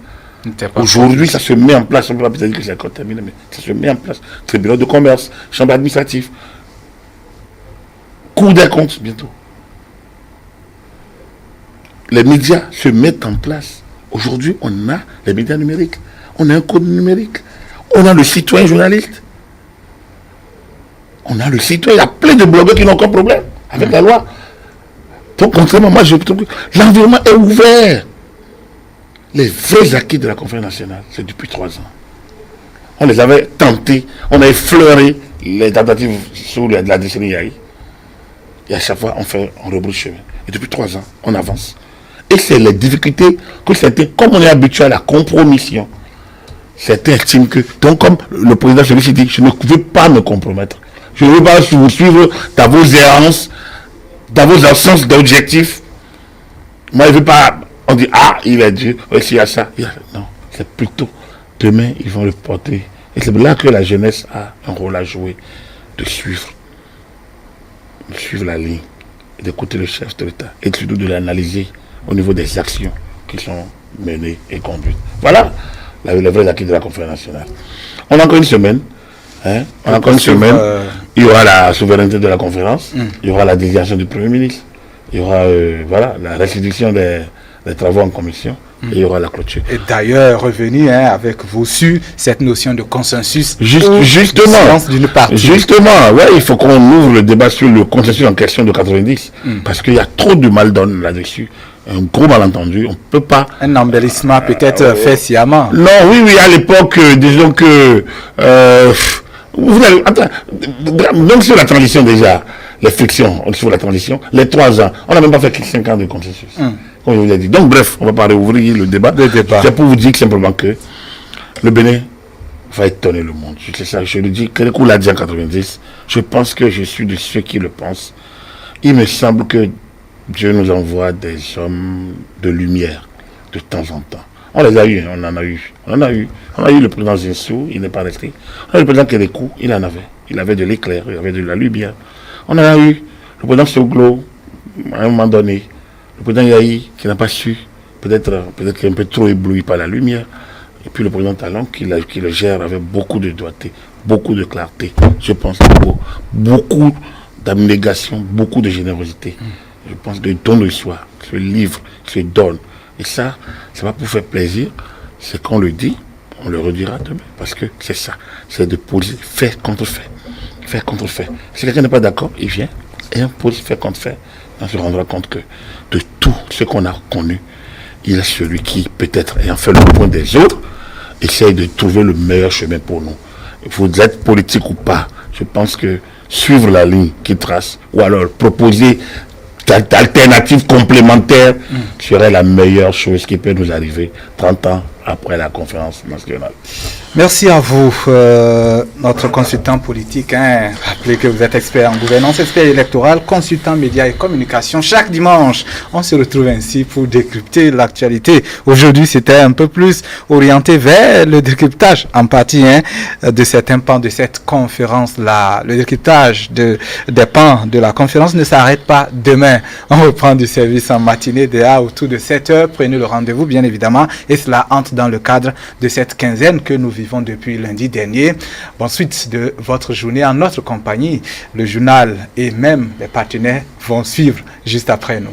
Aujourd'hui, ça se met en place. On ne peut pas dire que c'est encore terminé, mais ça se met en place. Tribunal de commerce, chambre administrative, Cour des comptes bientôt. Les médias se mettent en place. Aujourd'hui, on a les médias numériques. On a un code numérique. On a le citoyen journaliste. On a le citoyen. Il y a plein de blogueurs qui n'ont aucun problème avec la loi. Donc, contrairement, moi, je trouve que l'environnement est ouvert. Les vrais acquis de la conférence nationale, c'est depuis 3 ans. On les avait tentés, on a effleuré les tentatives sous la décennie Yahi. Et à chaque fois, on rebrousse chemin. Et depuis 3 ans, on avance. Et c'est les difficultés que certains, comme on est habitué à la compromission, certains estiment que, donc comme le président celui-ci dit, je ne veux pas me compromettre. Je ne veux pas vous suivre dans vos errances, dans vos absences d'objectifs. Moi, je ne veux pas... On dit, il a dit, s'il y a ça. Non, c'est plutôt, demain, ils vont le porter. Et c'est là que la jeunesse a un rôle à jouer, de suivre la ligne, d'écouter le chef de l'État et surtout de l'analyser au niveau des actions qui sont menées et conduites. Voilà les vrais acquis de la conférence nationale. On a encore une semaine. Hein? On a encore une semaine. Il y aura la souveraineté de la conférence, il y aura la désignation du Premier ministre, il y aura la restitution des travaux en commission. Et il y aura la clôture. Et d'ailleurs, revenir avec vous sur cette notion de consensus. Justement, d'une partie. Justement, ouais, il faut qu'on ouvre le débat sur le consensus en question de 90. Parce qu'il y a trop de mal donne là-dessus. Un gros malentendu. On ne peut pas. Un embellissement peut-être fait sciemment. Non, oui, à l'époque, disons que. Donc sur la transition déjà, les frictions sur la transition, les 3 ans, on n'a même pas fait 5 ans de consensus. Comme je vous l'ai dit. Donc bref, on ne va pas réouvrir le débat. C'est pour vous dire simplement que le Bénin va étonner le monde. C'est ça, je le dis. Kérékou l'a dit en 90. Je pense que je suis de ceux qui le pensent. Il me semble que Dieu nous envoie des hommes de lumière de temps en temps. On les a eu, on en a eu. On a eu le président Zinsou, il n'est pas resté. On a eu le président Kérékou, il en avait. Il avait de l'éclair, il avait de la lumière. On en a eu le président Soglo, à un moment donné. Le président Yahi, qui n'a pas su, peut-être un peu trop ébloui par la lumière. Et puis le président Talon, qui le gère avec beaucoup de doigté, beaucoup de clarté. Je pense beaucoup d'abnégation, beaucoup de générosité. Je pense de don de soi, se livre, se donne. Et ça, c'est pas pour faire plaisir, c'est qu'on le dit, on le redira demain. Parce que c'est ça, c'est de poser fait contre fait. Fait contre fait. Si quelqu'un n'est pas d'accord, il vient et on pose fait contre fait. On se rendra compte que de tout ce qu'on a connu, il y a celui qui, peut-être, ayant fait le point des autres, essaye de trouver le meilleur chemin pour nous. Vous êtes politique ou pas, je pense que suivre la ligne qu'il trace, ou alors proposer d'alternatives complémentaires, serait la meilleure chose qui peut nous arriver 30 ans après la conférence nationale. Merci à vous, notre consultant politique. Rappelez que vous êtes expert en gouvernance, expert électoral, consultant médias et communication. Chaque dimanche, on se retrouve ainsi pour décrypter l'actualité. Aujourd'hui, c'était un peu plus orienté vers le décryptage en partie de certains pans de cette conférence-là. Le décryptage des pans de la conférence ne s'arrête pas demain. On reprend du service en matinée déjà autour de 7 heures. Prenez le rendez-vous, bien évidemment, et cela entre dans le cadre de cette quinzaine que nous vivons depuis lundi dernier. Bonne suite de votre journée en notre compagnie. Le journal et même les partenaires vont suivre juste après nous.